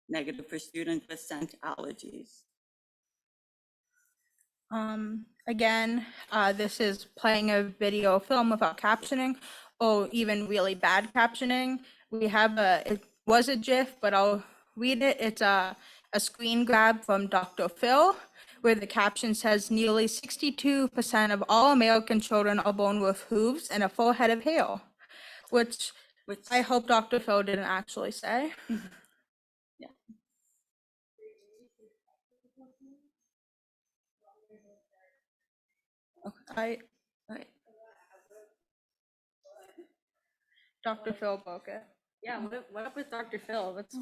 S3: negative for students with scent allergies.
S6: Again, this is playing a video film without captioning or even really bad captioning. We have it was a GIF, but I'll read it. It's a screen grab from Dr. Phil, where the caption says nearly 62% of all American children are born with hooves and a full head of hair, which I hope Dr. Phil didn't actually say.
S3: Yeah.
S6: Okay.
S3: All right.
S6: Dr. Phil broke it.
S1: Yeah, what up with Dr. Phil? What's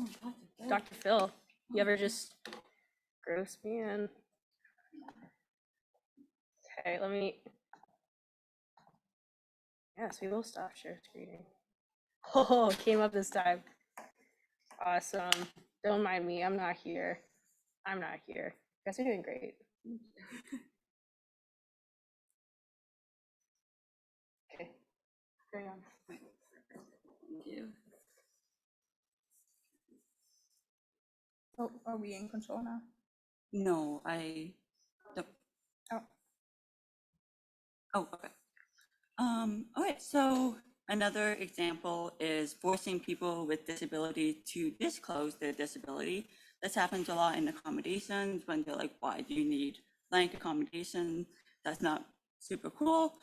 S1: Dr. Phil? You ever just gross me in. Okay, let me. Yes, we will stop share screening. Oh, it came up this time. Awesome. Don't mind me. I'm not here. I'm not here. You guys are doing great. Okay. Carry on.
S3: Thank you.
S6: Oh, are we in control now?
S3: No, I don't.
S6: Oh.
S3: Oh, okay. All right, so another example is forcing people with disability to disclose their disability. This happens a lot in accommodations when they're like, why do you need blank accommodation? That's not super cool,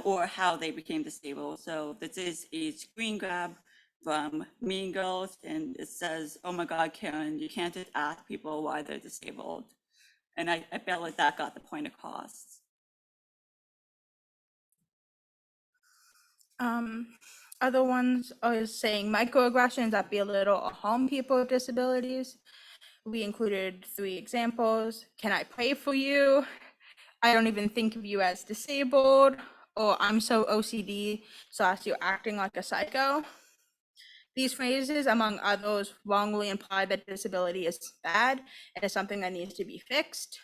S3: or how they became disabled. So this is a screen grab from Mean Girls, and it says, oh my God, Karen, you can't just ask people why they're disabled. And I felt like that got the point across.
S6: Other ones are saying microaggressions that belittle or harm people with disabilities. We included 3 examples. Can I pray for you? I don't even think of you as disabled. Or I'm so OCD, so as you're acting like a psycho. These phrases, among others, wrongly imply that disability is bad and is something that needs to be fixed.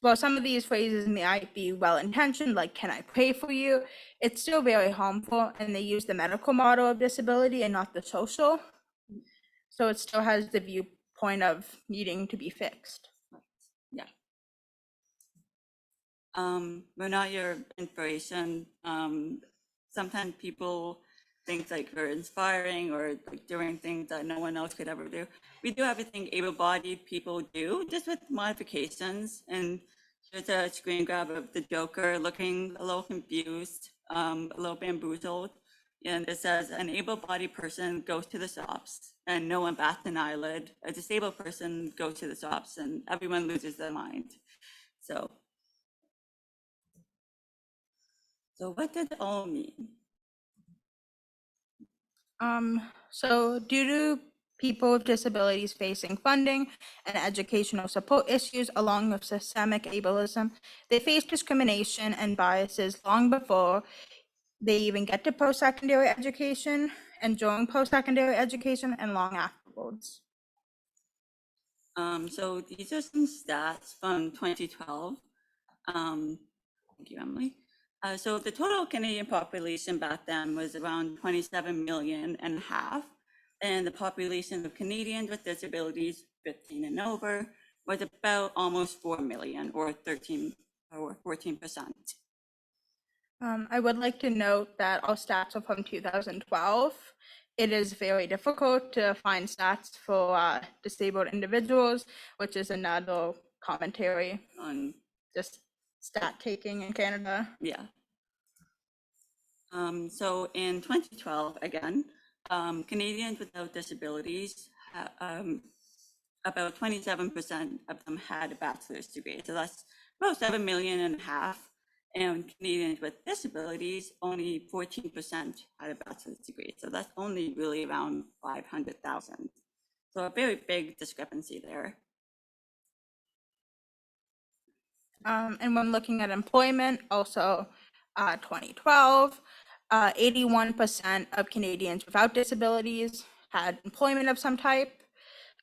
S6: While some of these phrases might be well-intentioned, like, can I pray for you? It's still very harmful, and they use the medical model of disability and not the social. So it still has the viewpoint of needing to be fixed.
S3: Yeah. We're not your inspiration. Sometimes people think like we're inspiring or like doing things that no one else could ever do. We do everything able-bodied people do, just with modifications. And there's a screen grab of the Joker looking a little confused, a little bamboozled. And it says, an able-bodied person goes to the shops and no one bats an eyelid. A disabled person goes to the shops and everyone loses their mind. So what did it all mean?
S6: So due to people with disabilities facing funding and educational support issues along with systemic ableism, they face discrimination and biases long before they even get to post-secondary education, and during post-secondary education, and long afterwards.
S3: So these are some stats from 2012. Thank you, Emily. So the total Canadian population back then was around 27 million and a half, and the population of Canadians with disabilities 15 and over was about almost 4 million, or 13 or 14%.
S6: I would like to note that our stats are from 2012. It is very difficult to find stats for disabled individuals, which is another commentary
S3: On
S6: just stat taking in Canada.
S3: Yeah. So in 2012, again, Canadians without disabilities, about 27% of them had a bachelor's degree. So that's about 7 million and a half. And Canadians with disabilities, only 14% had a bachelor's degree. So that's only really around 500,000. So a very big discrepancy there.
S6: And when looking at employment, also 2012, 81% of Canadians without disabilities had employment of some type.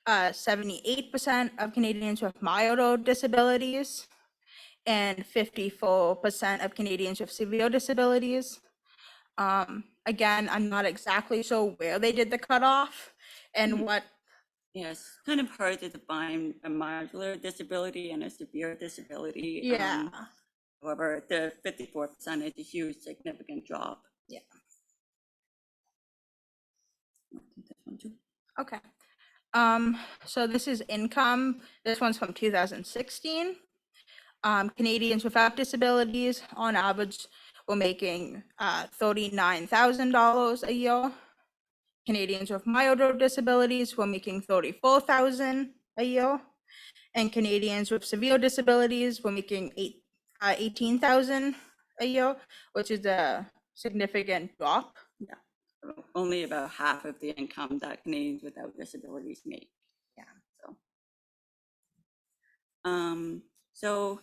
S6: 78% of Canadians with milder disabilities, and 54% of Canadians with severe disabilities. Again, I'm not exactly sure where they did the cutoff and what.
S3: Yes, kind of hard to define a milder disability and a severe disability.
S6: Yeah.
S3: However, the 54% is a huge, significant drop.
S6: Yeah.
S3: This one too.
S6: Okay. So this is income. This one's from 2016. Canadians without disabilities, on average, were making $39,000 a year. Canadians with milder disabilities were making $34,000 a year, and Canadians with severe disabilities were making $18,000 a year, which is a significant drop.
S3: Only about half of the income that Canadians without disabilities make.
S6: Yeah.
S3: So, So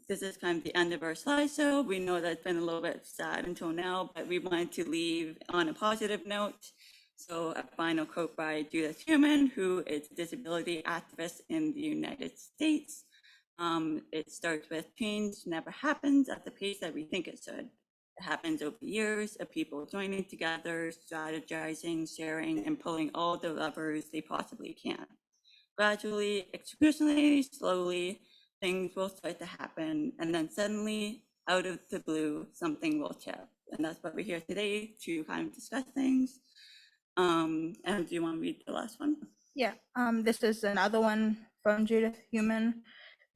S3: this is kind of the end of our slideshow. We know that it's been a little bit sad until now, but we wanted to leave on a positive note. So a final quote by Judith Human, who is a disability activist in the United States. It starts with change never happens at the pace that we think it should. It happens over years of people joining together, strategizing, sharing, and pulling all the levers they possibly can. Gradually, excruciatingly, slowly, things will start to happen, and then suddenly, out of the blue, something will shift. And that's what we're here today to kind of discuss things. And do you want to read the last one?
S6: Yeah, this is another one from Judith Human.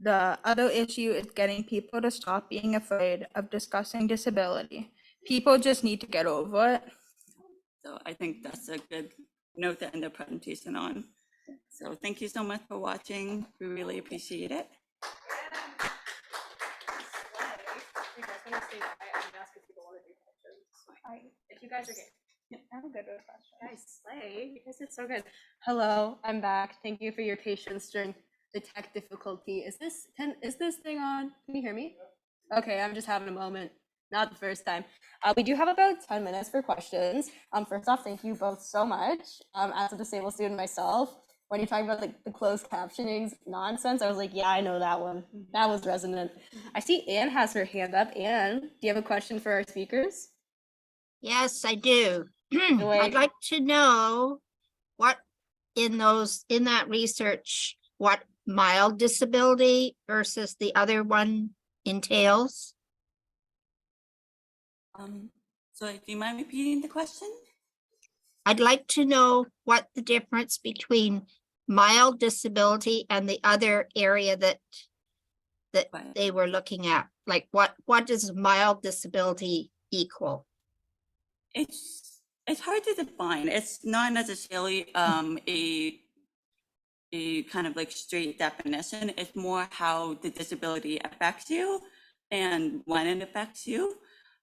S6: The other issue is getting people to stop being afraid of discussing disability. People just need to get over it.
S3: So I think that's a good note to end the presentation on. So thank you so much for watching. We really appreciate it.
S1: If you guys are good.
S6: I'm good with questions.
S1: Guys, slay. You guys did so good. Hello, I'm back. Thank you for your patience during the tech difficulty. Is this thing on? Can you hear me? Okay, I'm just having a moment. Not the first time. We do have about 10 minutes for questions. First off, thank you both so much. As a disabled student myself, when you're talking about like the closed captioning nonsense, I was like, yeah, I know that one. That was resonant. I see Anne has her hand up. Anne, do you have a question for our speakers?
S7: Yes, I do.
S1: away.
S7: I'd like to know what in that research, what mild disability versus the other one entails.
S3: So do you mind repeating the question?
S7: I'd like to know what the difference between mild disability and the other area that
S3: Right.
S7: they were looking at. Like what does mild disability equal?
S3: It's hard to define. It's not necessarily a kind of like straight definition. It's more how the disability affects you and when it affects you.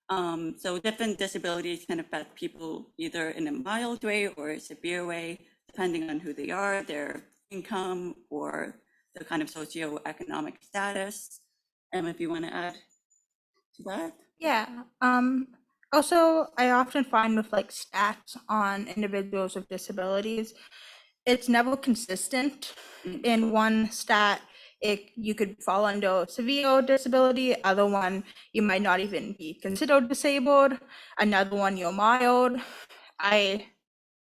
S3: So different disabilities can affect people either in a mild way or a severe way, depending on who they are, their income, or their kind of socioeconomic status. And if you want to add to that.
S6: Yeah. Also, I often find with like stats on individuals with disabilities, it's never consistent. In one stat, you could fall under severe disability. Other one, you might not even be considered disabled. Another one, you're mild. I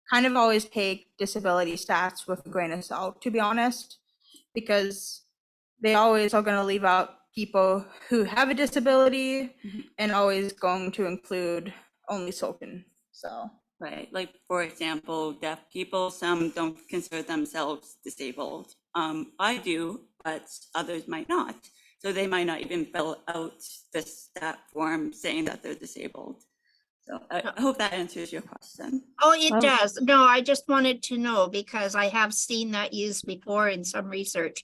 S6: kind of always take disability stats with a grain of salt, to be honest, because they always are going to leave out people who have a disability and always going to include only certain. So
S3: Right, like for example, deaf people, some don't consider themselves disabled. I do, but others might not. So they might not even fill out the stat form saying that they're disabled. So I hope that answers your question.
S7: Oh, it does. No, I just wanted to know because I have seen that used before in some research.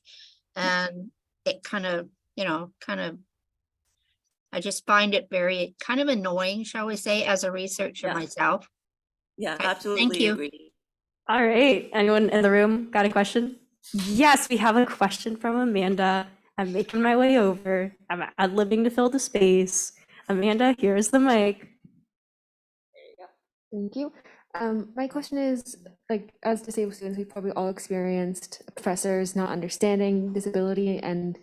S7: And it kind of, I just find it very kind of annoying, shall we say, as a researcher myself.
S3: Yeah,
S7: Okay,
S3: absolutely
S7: thank you.
S3: agree.
S1: All right. Anyone in the room got a question? Yes, we have a question from Amanda. I'm making my way over. I'm ad-libbing to fill the space. Amanda, here's the mic.
S8: Thank you. My question is, like, as disabled students, we've probably all experienced professors not understanding disability and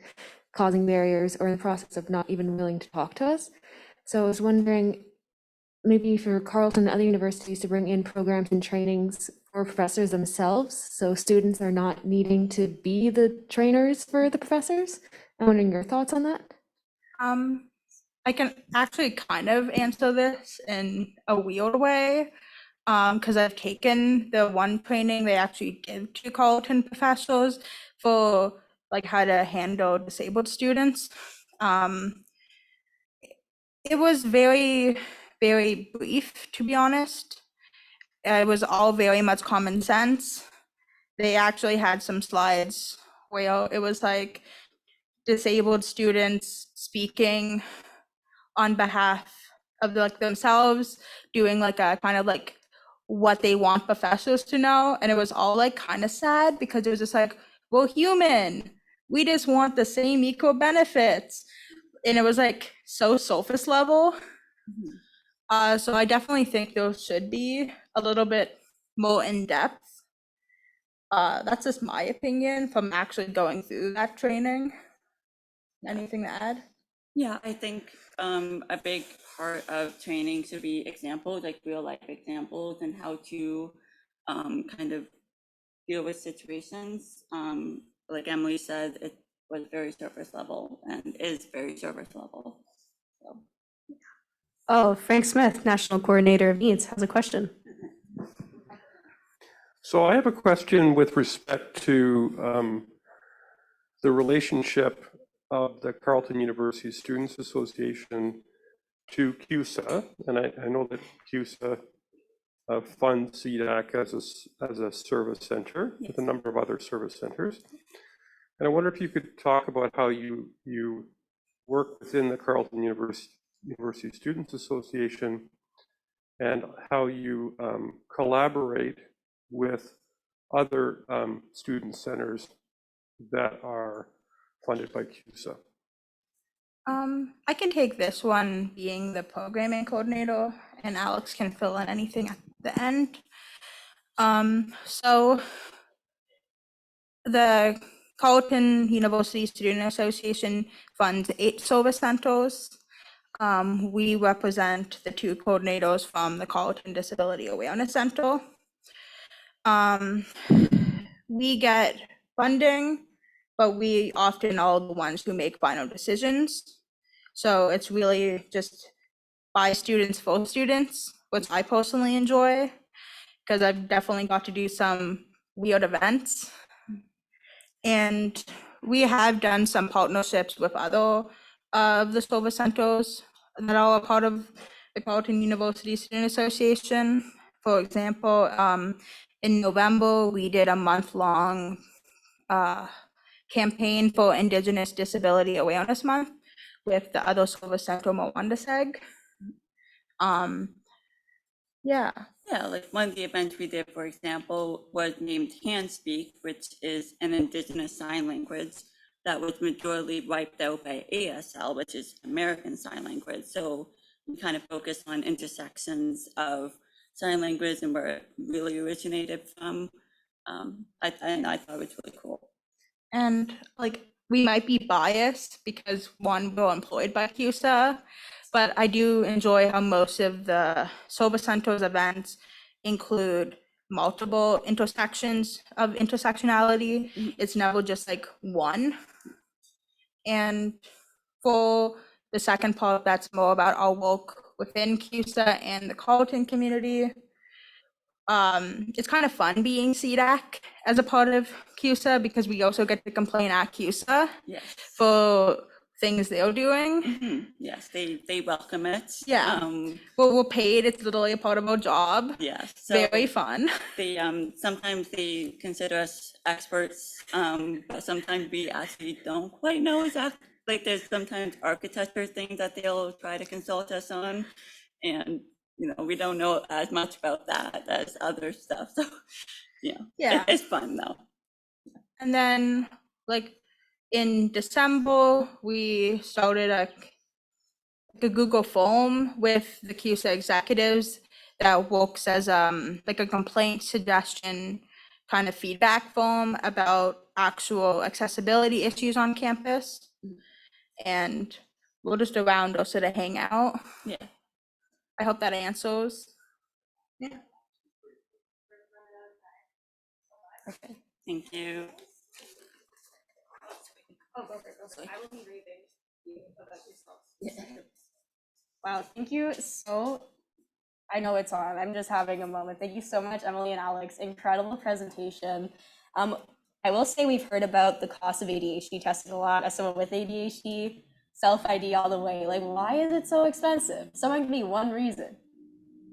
S8: causing barriers, or in the process of not even willing to talk to us. So I was wondering, maybe for Carleton and other universities to bring in programs and trainings for professors themselves, so students are not needing to be the trainers for the professors. I'm wondering your thoughts on that.
S6: I can actually kind of answer this in a weird way, because I've taken the one training they actually give to Carleton professors for like how to handle disabled students. It was very, very brief, to be honest. It was all very much common sense. They actually had some slides where it was like disabled students speaking on behalf of like themselves, doing like a kind of like what they want professors to know. And it was all like kind of sad because it was just like, we're human. we just want the same equal benefits. And it was like so surface level. So I definitely think those should be a little bit more in depth. That's just my opinion from actually going through that training. Anything to add?
S3: Yeah, I think a big part of training should be examples, like real life examples, and how to kind of deal with situations. Like Emily said, it was very surface level and is very surface level. So.
S1: Oh, Frank Smith, National Coordinator of NEADS, has a question.
S4: So I have a question with respect to the relationship of the Carleton University Students Association to CUSA, and I know that CUSA funds CDAC as a service center with a number of other service centers. And I wonder if you could talk about how you work within the Carleton University Students Association and how you collaborate with other student centers that are funded by CUSA.
S6: I can take this one being the programming coordinator, and Alex can fill in anything at the end. So the Carleton University Student Association funds 8 service centers. We represent the 2 coordinators from the Carleton Disability Awareness Centre. We get funding, but we often are the ones who make final decisions. So it's really just by students for students, which I personally enjoy, because I've definitely got to do some weird events. And we have done some partnerships with other of the service centers that are a part of the Carleton University Student Association. For example, in November, we did a month-long campaign for Indigenous Disability Awareness Month with the other service center, Mwandaseg. Yeah.
S3: Yeah, like one of the events we did, for example, was named HandSpeak, which is an Indigenous sign language that was majorly wiped out by ASL, which is American Sign Language. So we kind of focused on intersections of sign language and where it really originated from. I thought it was really cool.
S6: And like, we might be biased because one, we're employed by CUSA, but I do enjoy how most of the service centers events include multiple intersections of intersectionality. It's never just like one. And for the second part, that's more about our work within CUSA and the Carleton community. It's kind of fun being CDAC as a part of CUSA because we also get to complain at CUSA
S3: Yes.
S6: for things they're doing.
S3: Yes, they welcome it.
S6: Yeah. Well, we're paid. It's literally a part of our job.
S3: Yes. So
S6: very fun.
S3: They sometimes they consider us experts, but sometimes we actually don't quite know exactly. Like there's sometimes architecture things that they'll try to consult us on, and we don't know as much about that as other stuff. So yeah, it's fun though.
S6: And then like in December, we started a Google form with the CUSA executives that works as like a complaint suggestion kind of feedback form about actual accessibility issues on campus. And we're just around also to hang out.
S3: Yeah.
S6: I hope that answers. Yeah.
S3: Okay. Thank you.
S1: I will be reading about yourself. Wow, thank you so. I know it's on. I'm just having a moment. Thank you so much, Emily and Alex. Incredible presentation. I will say we've heard about the cost of ADHD testing a lot. As someone with ADHD, self-ID all the way. Like, why is it so expensive? Someone give me one reason.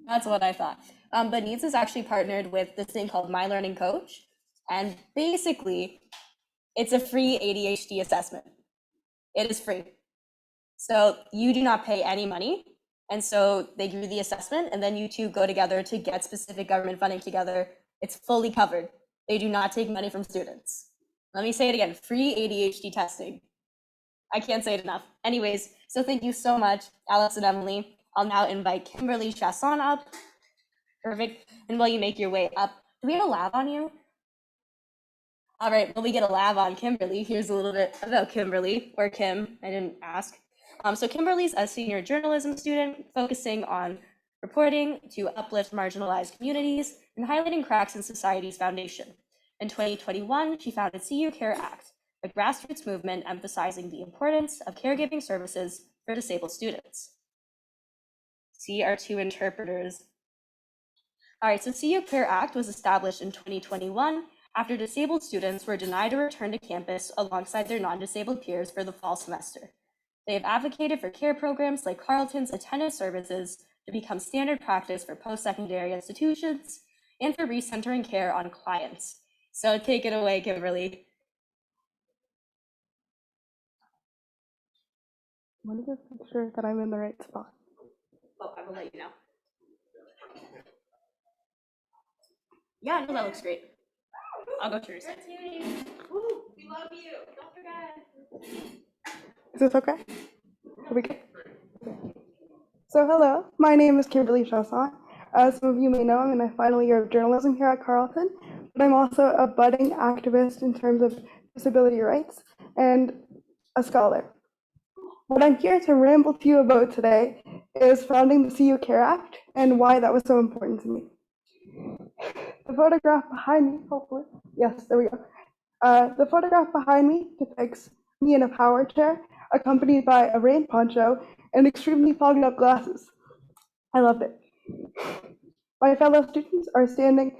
S1: That's what I thought. But NEADS is actually partnered with this thing called My Learning Coach. And basically, it's a free ADHD assessment. It is free. So you do not pay any money. And so they give you the assessment, and then you two go together to get specific government funding together. It's fully covered. They do not take money from students. Let me say it again, free ADHD testing. I can't say it enough. Anyways, so thank you so much, Alex and Emily. I'll now invite Kimberly Chasson up. Perfect. And while you make your way up, do we have a lab on you? All right, well, we get a lab on Kimberly. Here's a little bit about Kimberly, or Kim, I didn't ask. So Kimberly's a senior journalism student focusing on reporting to uplift marginalized communities and highlighting cracks in society's foundation. In 2021, she founded CUCare Act, a grassroots movement emphasizing the importance of caregiving services for disabled students. See our two interpreters. All right, so CUCare Act was established in 2021 after disabled students were denied a return to campus alongside their non-disabled peers for the fall semester. They have advocated for care programs like Carleton's attendance services to become standard practice for post-secondary institutions and for recentering care on clients. So take it away, Kimberly.
S2: I want to make sure that I'm in the right spot.
S1: Oh, I will let you know. Yeah, no, that looks great. I'll go to your side. Woo, we love you. Don't forget.
S2: Is this okay? Are we good? So hello, my name is Kimberly Chasson. As some of you may know, I'm in my final year of journalism here at Carleton, but I'm also a budding activist in terms of disability rights and a scholar. What I'm here to ramble to you about today is founding the CUCare Act and why that was so important to me. The photograph behind me, hopefully, yes, there we go. The photograph behind me depicts me in a power chair, accompanied by a rain poncho and extremely fogged up glasses. I loved it. My fellow students are standing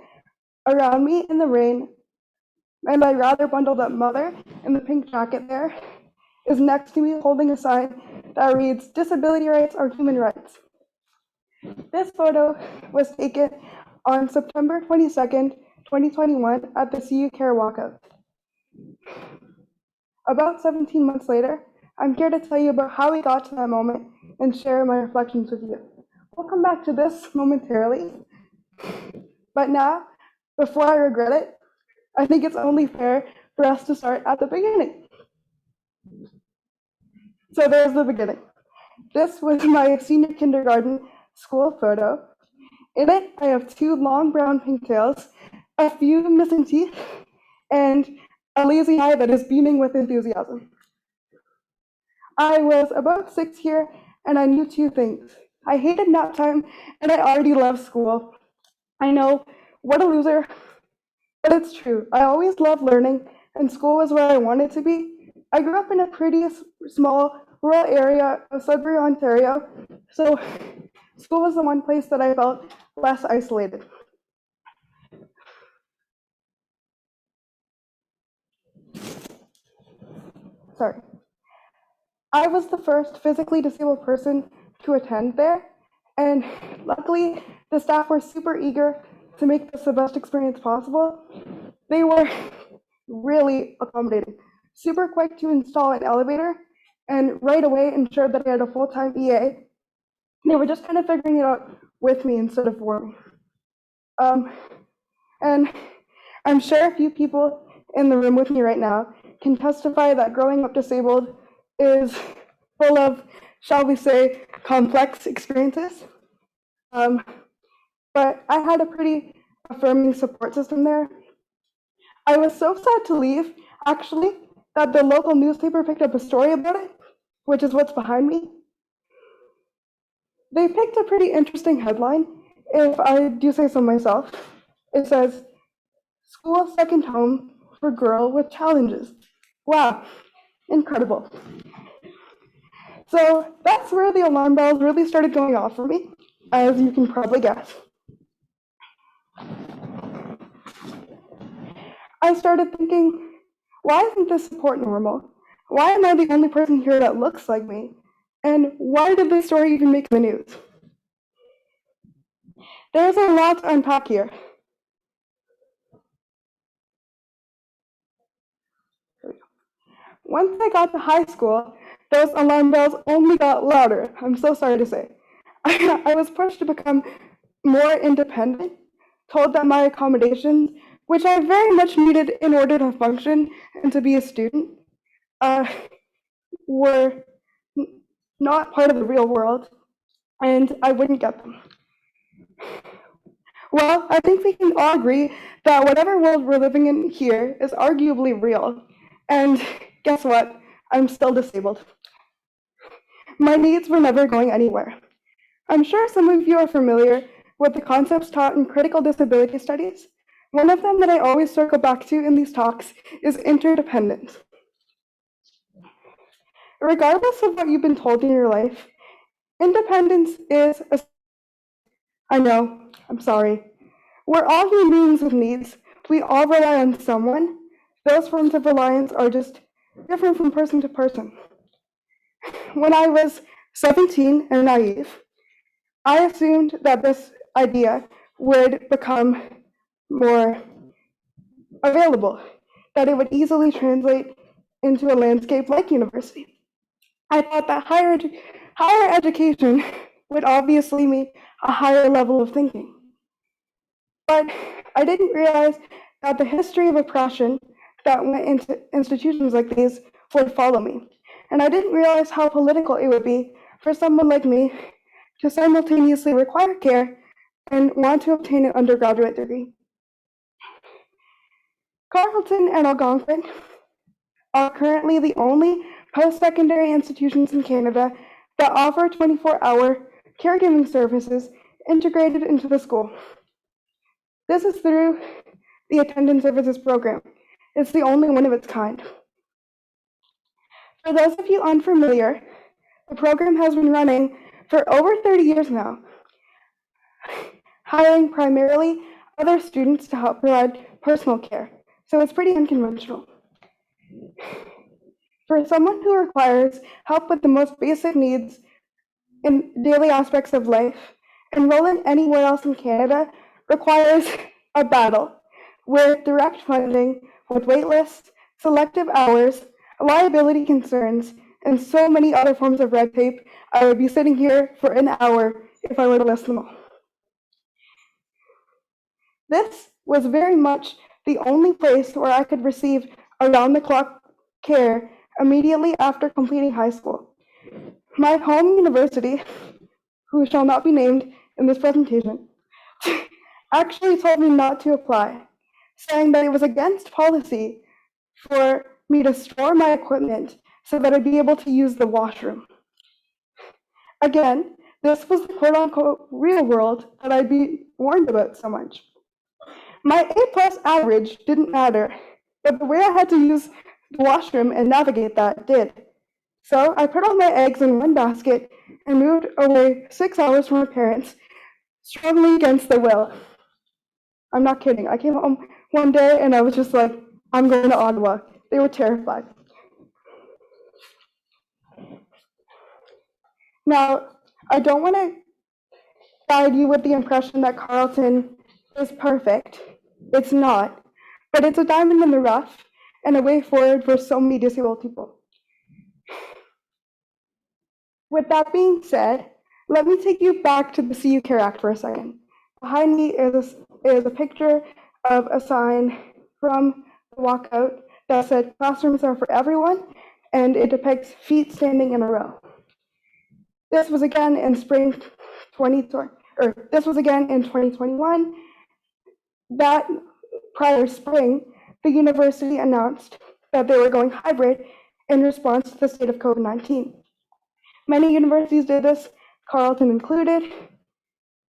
S2: around me in the rain, and my rather bundled up mother in the pink jacket there is next to me holding a sign that reads, "Disability rights are human rights." This photo was taken on September 22nd, 2021 at the CUCare walkout. About 17 months later, I'm here to tell you about how we got to that moment and share my reflections with you. We'll come back to this momentarily, but now, before I regret it, I think it's only fair for us to start at the beginning. So there's the beginning. This was my senior kindergarten school photo. In it, I have two long brown pigtails, a few missing teeth, and a lazy eye that is beaming with enthusiasm. I was about 6 here, and I knew two things. I hated nap time, and I already loved school. I know, what a loser, but it's true. I always loved learning, and school was where I wanted to be. I grew up in a pretty small rural area of Sudbury, Ontario, so school was the one place that I felt less isolated. Sorry. I was the first physically disabled person to attend there, and luckily the staff were super eager to make this the best experience possible. They were really accommodating, super quick to install an elevator, and right away ensured that I had a full-time EA. They were just kind of figuring it out with me instead of for me. And I'm sure a few people in the room with me right now can testify that growing up disabled is full of, shall we say, complex experiences. But I had a pretty affirming support system there. I was so sad to leave, actually, that the local newspaper picked up a story about it, which is what's behind me. They picked a pretty interesting headline, if I do say so myself. It says, "School second home for girl with challenges." Wow, incredible. So that's where the alarm bells really started going off for me, as you can probably guess. I started thinking, why isn't this support normal? Why am I the only person here that looks like me? And why did this story even make the news? There's a lot to unpack here. Once I got to high school, those alarm bells only got louder, I'm so sorry to say. I was pushed to become more independent, told that my accommodations which I very much needed in order to function and to be a student, were not part of the real world, and I wouldn't get them. Well, I think we can all agree that whatever world we're living in here is arguably real. And guess what? I'm still disabled. My needs were never going anywhere. I'm sure some of you are familiar with the concepts taught in critical disability studies. One of them that I always circle back to in these talks is interdependence. Regardless of what you've been told in your life, independence is I know, I'm sorry. We're all human beings with needs. We all rely on someone. Those forms of reliance are just different from person to person. When I was 17 and naive, I assumed that this idea would become more available, that it would easily translate into a landscape like university. I thought that higher education would obviously mean a higher level of thinking. But I didn't realize that the history of oppression that went into institutions like these would follow me. And I didn't realize how political it would be for someone like me to simultaneously require care and want to obtain an undergraduate degree. Carleton and Algonquin are currently the only post-secondary institutions in Canada that offer 24-hour caregiving services integrated into the school. This is through the Attendance Services Program. It's the only one of its kind. For those of you unfamiliar, the program has been running for over 30 years now, hiring primarily other students to help provide personal care, so it's pretty unconventional. For someone who requires help with the most basic needs in daily aspects of life, enrolling anywhere else in Canada requires a battle with direct funding, with waitlists, selective hours, liability concerns, and so many other forms of red tape. I would be sitting here for an hour if I were to list them all. This was very much the only place where I could receive around-the-clock care immediately after completing high school. My home university, who shall not be named in this presentation, actually told me not to apply, saying that it was against policy for me to store my equipment so that I'd be able to use the washroom. Again, this was the quote-unquote real world that I'd be warned about so much. My A+ average didn't matter, but the way I had to use the washroom and navigate that did. So I put all my eggs in one basket and moved away 6 hours from my parents, struggling against their will. I'm not kidding. I came home one day and I was just like, I'm going to Ottawa. They were terrified. Now, I don't want to guide you with the impression that Carleton is perfect. It's not, but it's a diamond in the rough and a way forward for so many disabled people. With that being said, let me take you back to the CUCare Act for a second. Behind me is a picture of a sign from the walkout that said classrooms are for everyone, and it depicts feet standing in a row. This was again in this was again in 2021. That prior spring, the university announced that they were going hybrid in response to the state of COVID-19. Many universities did this, Carleton included.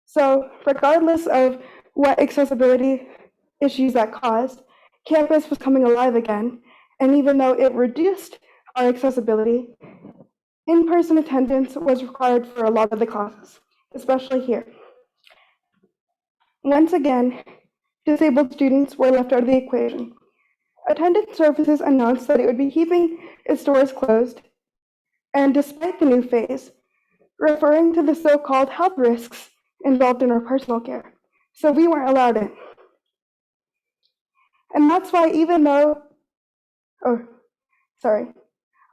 S2: So regardless of what accessibility issues that caused, campus was coming alive again. And even though it reduced our accessibility, in-person attendance was required for a lot of the classes, especially here. Once again, disabled students were left out of the equation. Attendance Services announced that it would be keeping its doors closed, and despite the new phase, referring to the so-called health risks involved in our personal care. So we weren't allowed in. And that's why even though,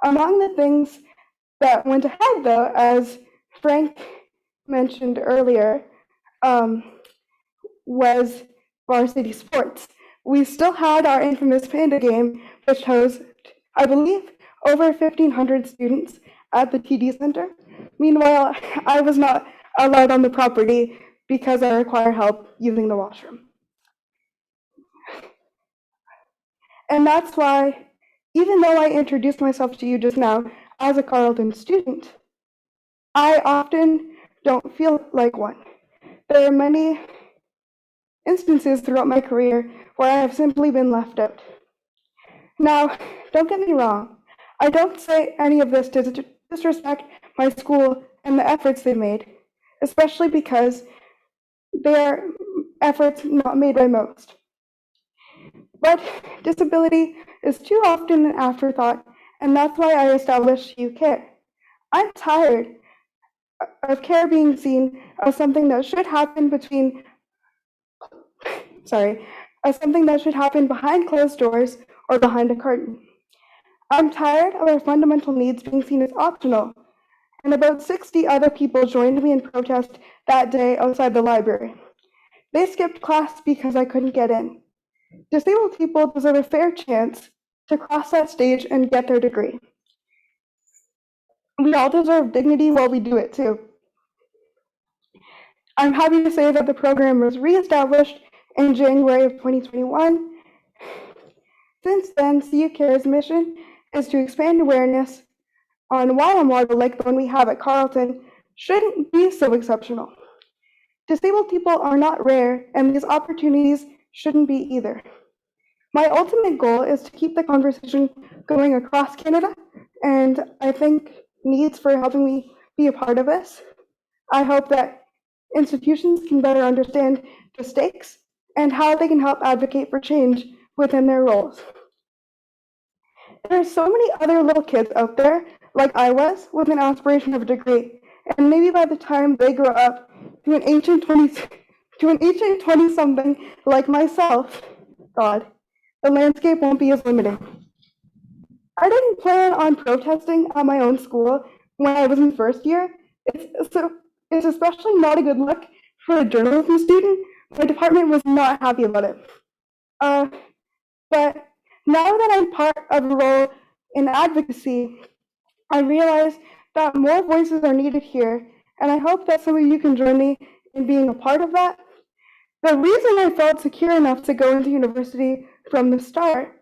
S2: among the things that went ahead though, as Frank mentioned earlier, was varsity sports, we still had our infamous Panda game, which housed, I believe, over 1,500 students at the TD Centre. Meanwhile, I was not allowed on the property because I require help using the washroom. And that's why, even though I introduced myself to you just now as a Carleton student, I often don't feel like one. There are many instances throughout my career where I have simply been left out. Now, don't get me wrong, I don't say any of this to disrespect my school and the efforts they made, especially because they are efforts not made by most. But disability is too often an afterthought, and that's why I established CUCare. I'm tired of care being seen as something that should happen behind closed doors or behind a curtain. I'm tired of our fundamental needs being seen as optional, and about 60 other people joined me in protest that day outside the library. They skipped class because I couldn't get in. Disabled people deserve a fair chance to cross that stage and get their degree. We all deserve dignity while we do it too. I'm happy to say that the program was reestablished in January of 2021. Since then, CUCare's mission is to expand awareness on why a model like the one we have at Carleton shouldn't be so exceptional. Disabled people are not rare, and these opportunities shouldn't be either. My ultimate goal is to keep the conversation going across Canada, and I thank NEADS for helping me be a part of this. I hope that institutions can better understand the stakes and how they can help advocate for change within their roles. There are so many other little kids out there, like I was, with an aspiration of a degree, and maybe by the time they grow up to an ancient 20-something like myself, God, the landscape won't be as limiting. I didn't plan on protesting at my own school when I was in first year. It's especially not a good look for a journalism student. My department was not happy about it. But now that I'm part of a role in advocacy, I realize that more voices are needed here, and I hope that some of you can join me in being a part of that. The reason I felt secure enough to go into university from the start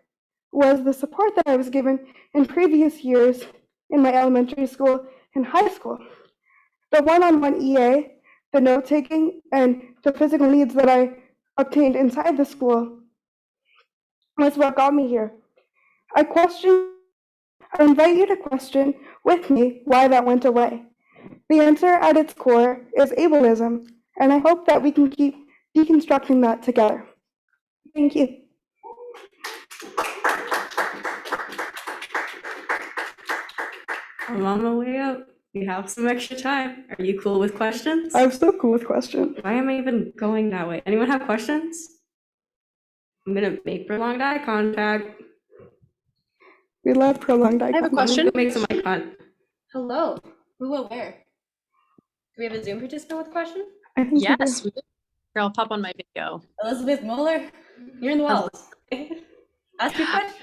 S2: was the support that I was given in previous years in my elementary school and high school. The one-on-one EA, the note-taking, and the physical needs that I obtained inside the school was what got me here. I invite you to question with me why that went away. The answer at its core is ableism, and I hope that we can keep deconstructing that together. Thank you.
S1: I'm on my way out. We have some extra time. Are you cool with questions?
S2: I'm so cool with questions.
S1: Why am I even going that way? Anyone have questions? I'm gonna make prolonged eye contact.
S2: We love prolonged eye
S9: I have a
S2: contact.
S9: question.
S1: Make some eye contact.
S9: Hello. Who will where?
S1: Do we have a Zoom participant with a question?
S2: I think we do.
S9: Yes. Here, I'll pop on my video.
S1: Elizabeth Mueller, you're in the walls. Ask your question.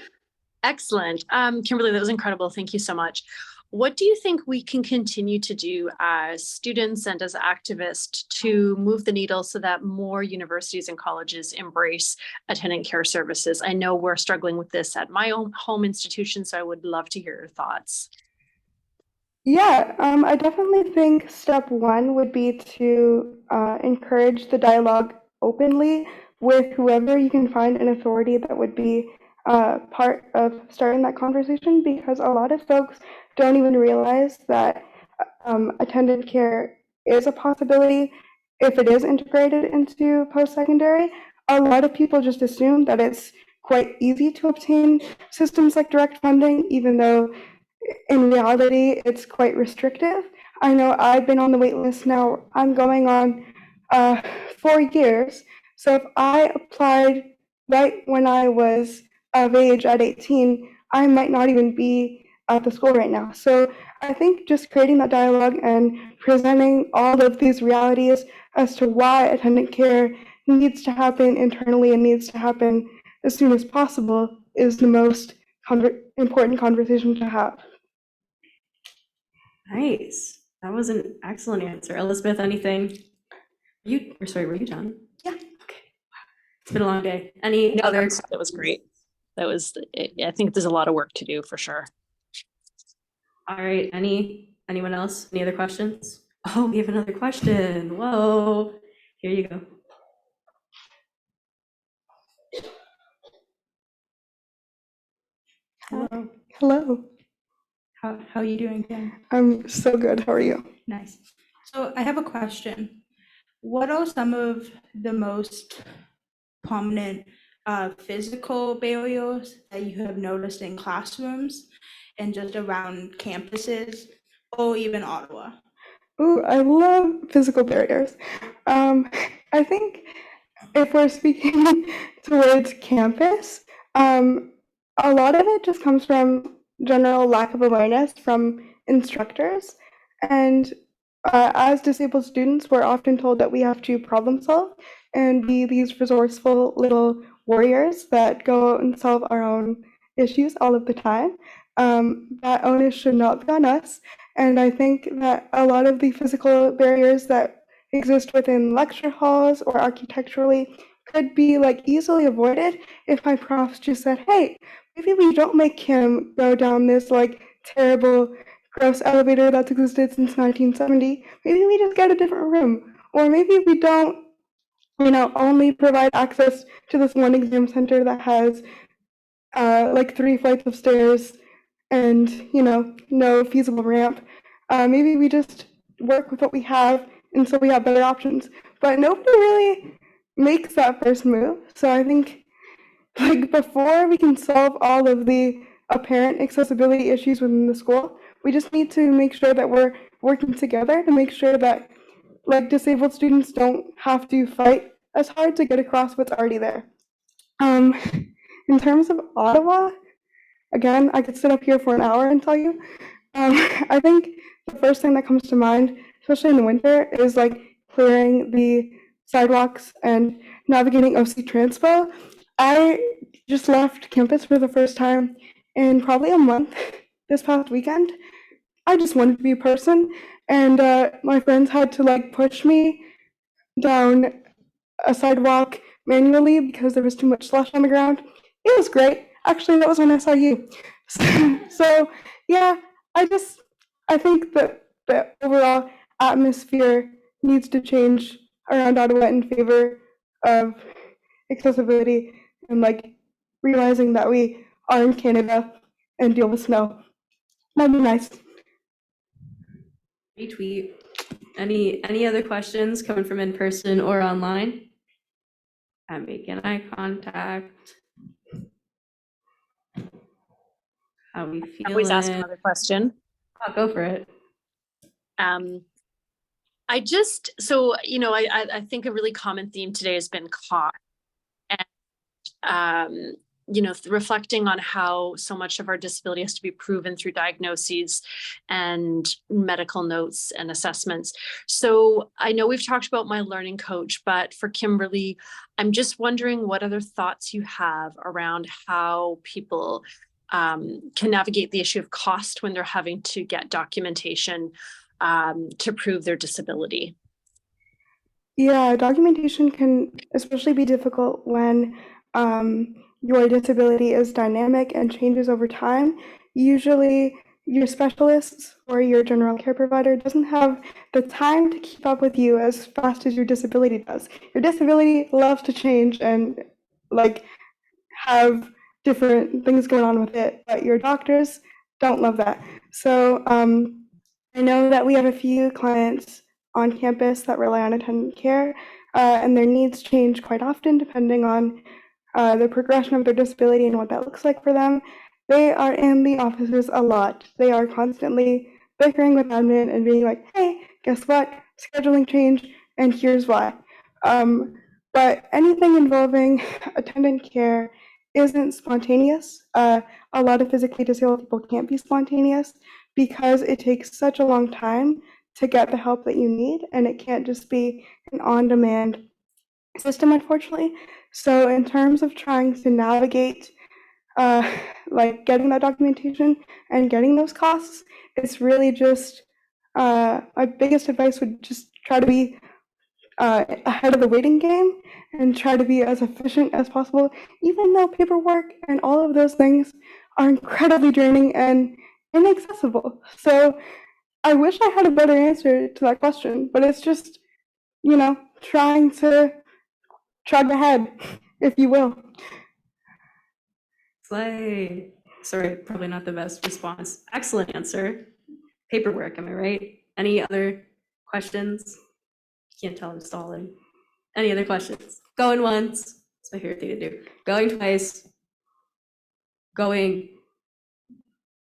S9: Excellent. Kimberly, that was incredible. Thank you so much. What do you think we can continue to do as students and as activists to move the needle so that more universities and colleges embrace attendant care services? I know we're struggling with this at my own home institution, so I would love to hear your thoughts.
S2: Yeah, I definitely think step one would be to encourage the dialogue openly with whoever you can find an authority that would be part of starting that conversation, because a lot of folks don't even realize that attendant care is a possibility if it is integrated into post-secondary. A lot of people just assume that it's quite easy to obtain systems like direct funding, even though in reality it's quite restrictive. I know I've been on the wait list now. I'm going on 4 years. So if I applied right when I was of age at 18, I might not even be at the school right now. So I think just creating that dialogue and presenting all of these realities as to why attendant care needs to happen internally and needs to happen as soon as possible is the most important conversation to have.
S1: Nice. That was an excellent answer. Elizabeth, anything? Were you done?
S2: Yeah.
S1: Okay. Wow. It's been a long day. Any
S9: No,
S1: other?
S9: that was great. I think there's a lot of work to do for sure.
S1: All right. Anyone else? Any other questions? Oh, we have another question. Whoa. Here you go.
S6: Hello.
S2: Hello.
S6: How are you doing, Jen?
S2: I'm so good. How are you?
S6: Nice. So I have a question. What are some of the most prominent physical barriers that you have noticed in classrooms and just around campuses or even Ottawa?
S2: Ooh, I love physical barriers. I think if we're speaking towards campus, a lot of it just comes from general lack of awareness from instructors. And as disabled students, we're often told that we have to problem solve and be these resourceful little warriors that go out and solve our own issues all of the time. That onus should not be on us. And I think that a lot of the physical barriers that exist within lecture halls or architecturally could be like easily avoided if my profs just said, hey, maybe we don't make Kim go down this like terrible, gross elevator that's existed since 1970. Maybe we just get a different room. Or maybe we don't, only provide access to this one exam center that has like 3 flights of stairs and, no feasible ramp. Maybe we just work with what we have, and so we have better options. But nobody really makes that first move. So I think, like, before we can solve all of the apparent accessibility issues within the school, we just need to make sure that we're working together to make sure that, like, disabled students don't have to fight as hard to get across what's already there. In terms of Ottawa, again, I could sit up here for an hour and tell you. I think the first thing that comes to mind, especially in the winter, is like clearing the sidewalks and navigating OC Transpo. I just left campus for the first time in probably a month this past weekend. I just wanted to be a person, and my friends had to like push me down a sidewalk manually because there was too much slush on the ground. It was great. Actually, that was when I saw you. So yeah, I think that the overall atmosphere needs to change around Ottawa in favor of accessibility and like realizing that we are in Canada and deal with snow. That'd be nice.
S1: Retweet. Any other questions coming from in person or online? I'm making eye contact. How we feeling?
S9: I always ask another question.
S1: Oh, go for it.
S9: I think a really common theme today has been cost, and reflecting on how so much of our disability has to be proven through diagnoses and medical notes and assessments. So I know we've talked about my learning coach, but for Kimberly, I'm just wondering what other thoughts you have around how people can navigate the issue of cost when they're having to get documentation to prove their disability.
S2: Yeah, documentation can especially be difficult when your disability is dynamic and changes over time. Usually your specialists or your general care provider doesn't have the time to keep up with you as fast as your disability does. Your disability loves to change and like have different things going on with it, but your doctors don't love that. So I know that we have a few clients on campus that rely on attendant care, and their needs change quite often depending on the progression of their disability and what that looks like for them. They are in the offices a lot. They are constantly bickering with admin and being like, hey, guess what? Scheduling change, and here's why. But anything involving attendant care isn't spontaneous. A lot of physically disabled people can't be spontaneous because it takes such a long time to get the help that you need, and it can't just be an on-demand system, unfortunately. So in terms of trying to navigate like getting that documentation and getting those costs, it's really just my biggest advice would just try to be ahead of the waiting game and try to be as efficient as possible, even though paperwork and all of those things are incredibly draining and inaccessible. So I wish I had a better answer to that question, but it's just, you know, trying to chug ahead, if you will.
S1: Slay. Sorry, probably not the best response. Excellent answer. Paperwork, am I right? Any other questions? Can't tell I'm stalling. Any other questions? Going once. It's my favorite thing to do. Going twice. Going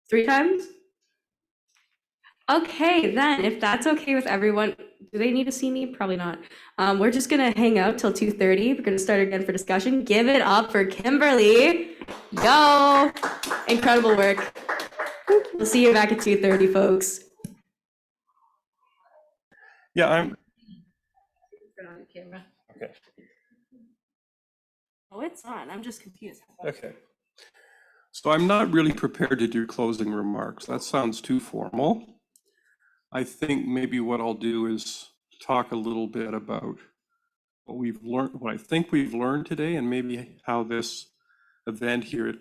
S1: 3 times? Okay, then if that's okay with everyone, do they need to see me? Probably not. We're just gonna hang out till 2:30. We're gonna start again for discussion. Give it up for Kimberly. Go! Incredible work. We'll see you back at 2:30, folks.
S4: Yeah, I'm,
S1: Turn on the camera.
S4: okay.
S1: Oh, it's on. I'm just confused.
S4: Okay. So I'm not really prepared to do closing remarks. That sounds too formal. I think maybe what I'll do is talk a little bit about what we've learned, what I think we've learned today, and maybe how this event here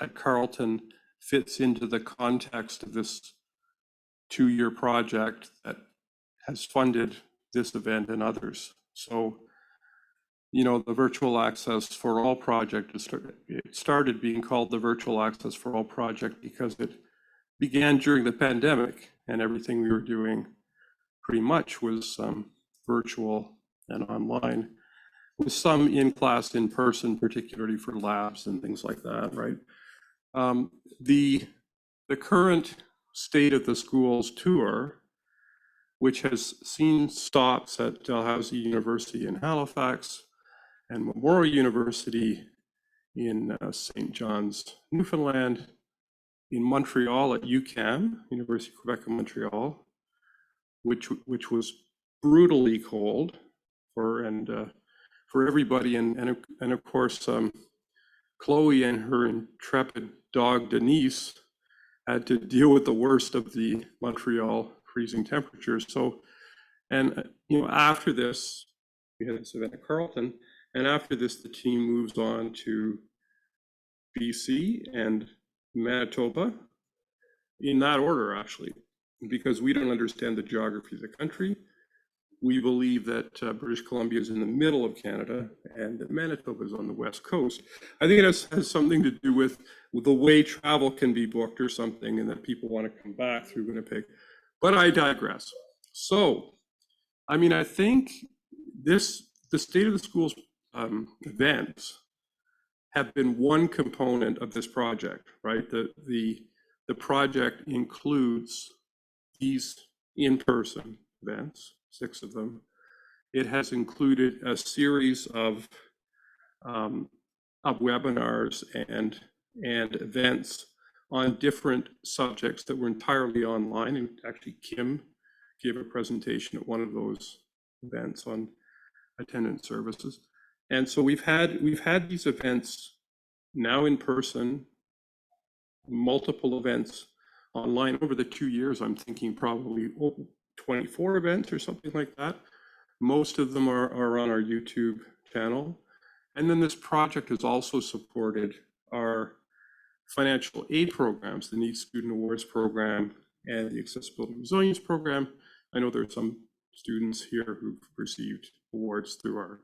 S4: at Carleton fits into the context of this 2-year project that has funded this event and others. So, you know, the Virtual Access for All project, it started being called the Virtual Access for All project because it began during the pandemic, and everything we were doing pretty much was virtual and online, with some in-class, in-person, particularly for labs and things like that, right? The current State of the Schools tour, which has seen stops at Dalhousie University in Halifax and Memorial University in St. John's, Newfoundland, in Montreal at UQAM, University of Quebec in Montreal, which was brutally cold for everybody, and of course Chloe and her intrepid dog Denise had to deal with the worst of the Montreal freezing temperatures. So, and you know, after this, we had this event at Carleton, and after this, the team moves on to BC and Manitoba, in that order, actually, because we don't understand the geography of the country. We believe that British Columbia is in the middle of Canada and that Manitoba is on the west coast. I think it has something to do with the way travel can be booked or something, and that people want to come back through Winnipeg. But I digress. So, I mean, I think the State of the Schools events have been one component of this project, right? The project includes these in-person events, 6 of them. It has included a series of webinars and events on different subjects that were entirely online. And actually, Kim gave a presentation at one of those events on attendance services. And so we've had these events now in person, multiple events online over the 2 years. I'm thinking probably 24 events or something like that. Most of them are on our YouTube channel. And then this project has also supported our financial aid programs, the NEADS Student Awards Program and the Accessibility Resilience Program. I know there are some students here who've received awards through our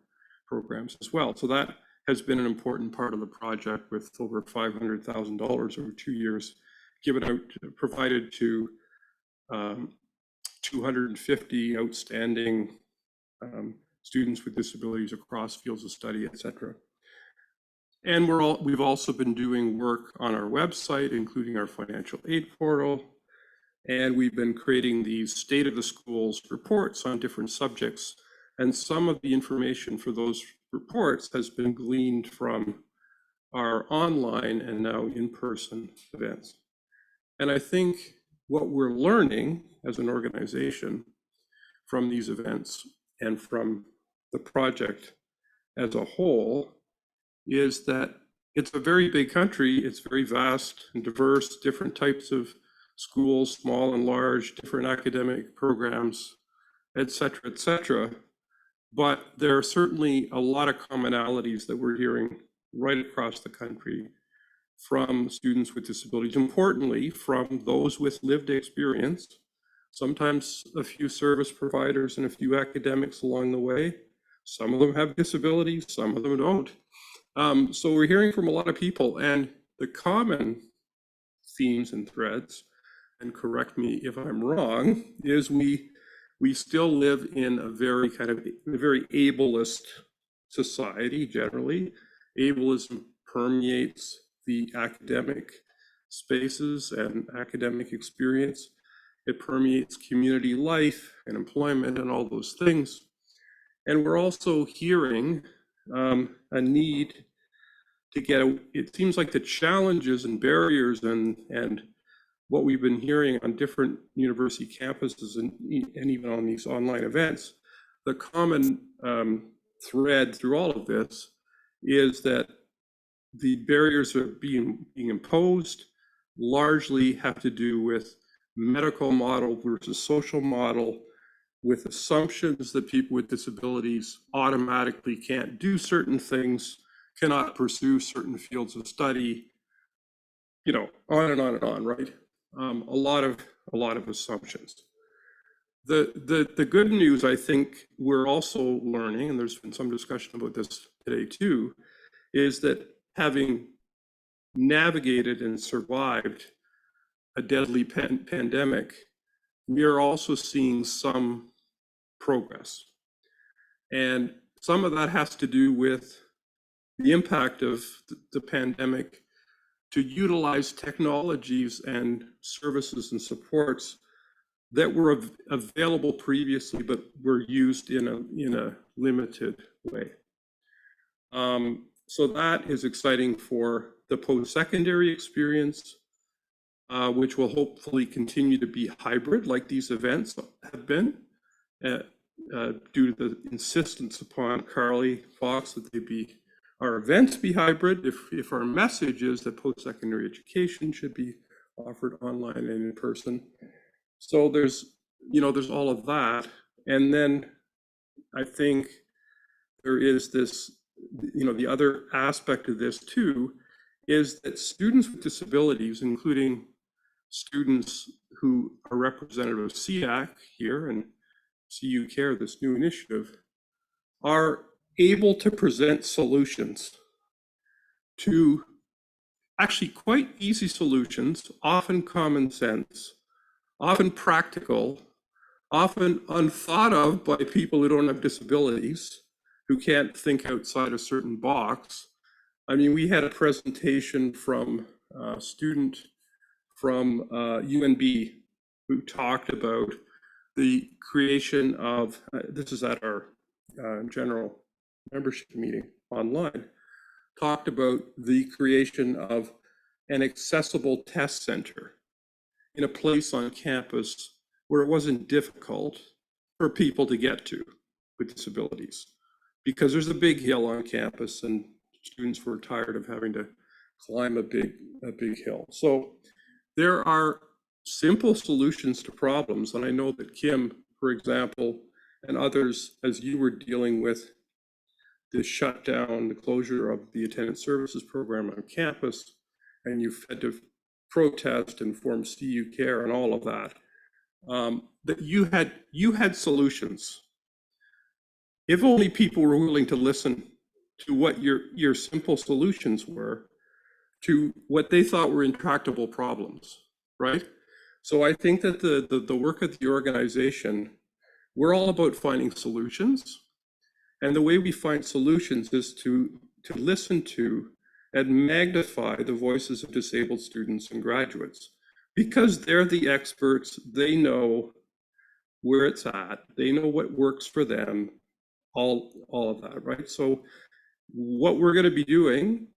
S4: programs as well. So that has been an important part of the project, with over $500,000 over 2 years given out, provided to 250 outstanding students with disabilities across fields of study, et cetera. And we've also been doing work on our website, including our financial aid portal. And we've been creating these State of the Schools reports on different subjects. And some of the information for those reports has been gleaned from our online and now in-person events. And I think what we're learning as an organization from these events and from the project as a whole is that it's a very big country. It's very vast and diverse, different types of schools, small and large, different academic programs, et cetera, but there are certainly a lot of commonalities that we're hearing right across the country from students with disabilities, importantly, from those with lived experience, sometimes a few service providers and a few academics along the way. Some of them have disabilities, some of them don't. So we're hearing from a lot of people, and the common themes and threads, and correct me if I'm wrong, is we still live in a very ableist society generally. Ableism permeates the academic spaces and academic experience. It permeates community life and employment and all those things. And we're also hearing a need to get, it seems like the challenges and barriers and what we've been hearing on different university campuses and even on these online events, the common thread through all of this is that the barriers that are being imposed largely have to do with medical model versus social model, with assumptions that people with disabilities automatically can't do certain things, cannot pursue certain fields of study, you know, on and on and on, right? A lot of assumptions. The good news, I think we're also learning, and there's been some discussion about this today too, is that having navigated and survived a deadly pandemic, we are also seeing some progress. And some of that has to do with the impact of the pandemic to utilize technologies and services and supports that were available previously, but were used in a limited way. So that is exciting for the post-secondary experience, which will hopefully continue to be hybrid like these events have been, due to the insistence upon Carly Fox that our events be hybrid. If our message is that post-secondary education should be offered online and in person. So there's all of that. And then I think there is this, the other aspect of this too, is that students with disabilities, including students who are representative of CDAC here and CUCare, this new initiative, are able to present solutions to actually quite easy solutions, often common sense, often practical, often unthought of by people who don't have disabilities, who can't think outside a certain box. I mean, we had a presentation from a student from UNB who talked about the creation of, this is at our general membership meeting online, talked about the creation of an accessible test center in a place on campus where it wasn't difficult for people to get to with disabilities, because there's a big hill on campus and students were tired of having to climb a big hill. So there are simple solutions to problems. And I know that Kim, for example, and others, as you were dealing with the shutdown, the closure of the attendant services program on campus, and you've had to protest and form CUCare and all of that, that you had solutions. If only people were willing to listen to what your simple solutions were to what they thought were intractable problems, right? So I think that the work of the organization, we're all about finding solutions. And the way we find solutions is to listen to and magnify the voices of disabled students and graduates, because they're the experts. They know where it's at. They know what works for them, all of that, right? So what we're going to be doing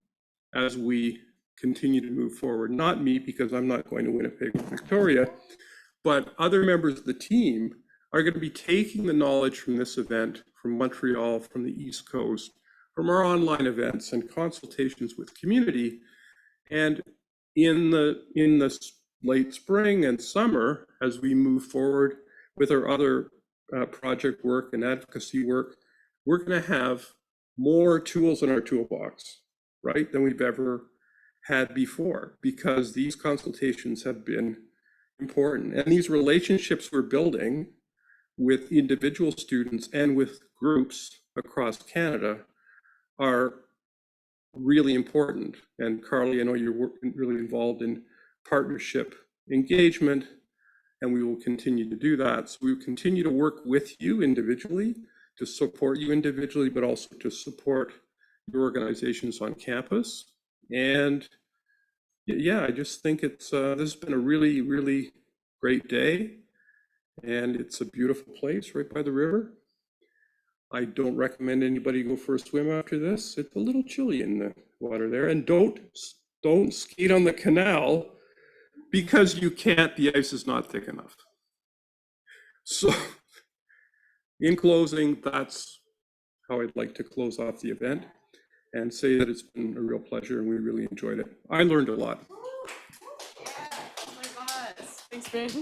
S4: as we continue to move forward, not me, because I'm not going to Winnipeg or Victoria, but other members of the team are going to be taking the knowledge from this event, from Montreal, from the East Coast, from our online events and consultations with community. And in the late spring and summer, as we move forward with our other project work and advocacy work, we're going to have more tools in our toolbox, right, than we've ever had before, because these consultations have been important. And these relationships we're building with individual students and with groups across Canada are really important. And Carly, I know you're really involved in partnership engagement, and we will continue to do that. So we will continue to work with you individually, to support you individually, but also to support your organizations on campus. And yeah, I just think it's this has been a really, really great day, and it's a beautiful place right by the river. I don't recommend anybody go for a swim after this. It's a little chilly in the water there, and don't skate on the canal because you can't. The ice is not thick enough. So, in closing, that's how I'd like to close off the event and say that it's been a real pleasure and we really enjoyed it. I learned a lot.
S1: Yeah, oh my gosh. Thanks, Frank.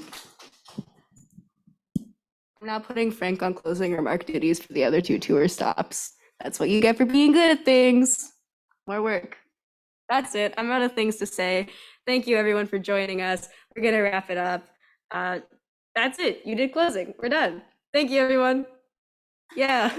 S1: I'm now putting Frank on closing remark duties for the other two tour stops. That's what you get for being good at things. More work. That's it. I'm out of things to say. Thank you everyone for joining us. We're gonna wrap it up. That's it. You did closing. We're done. Thank you everyone. Yeah.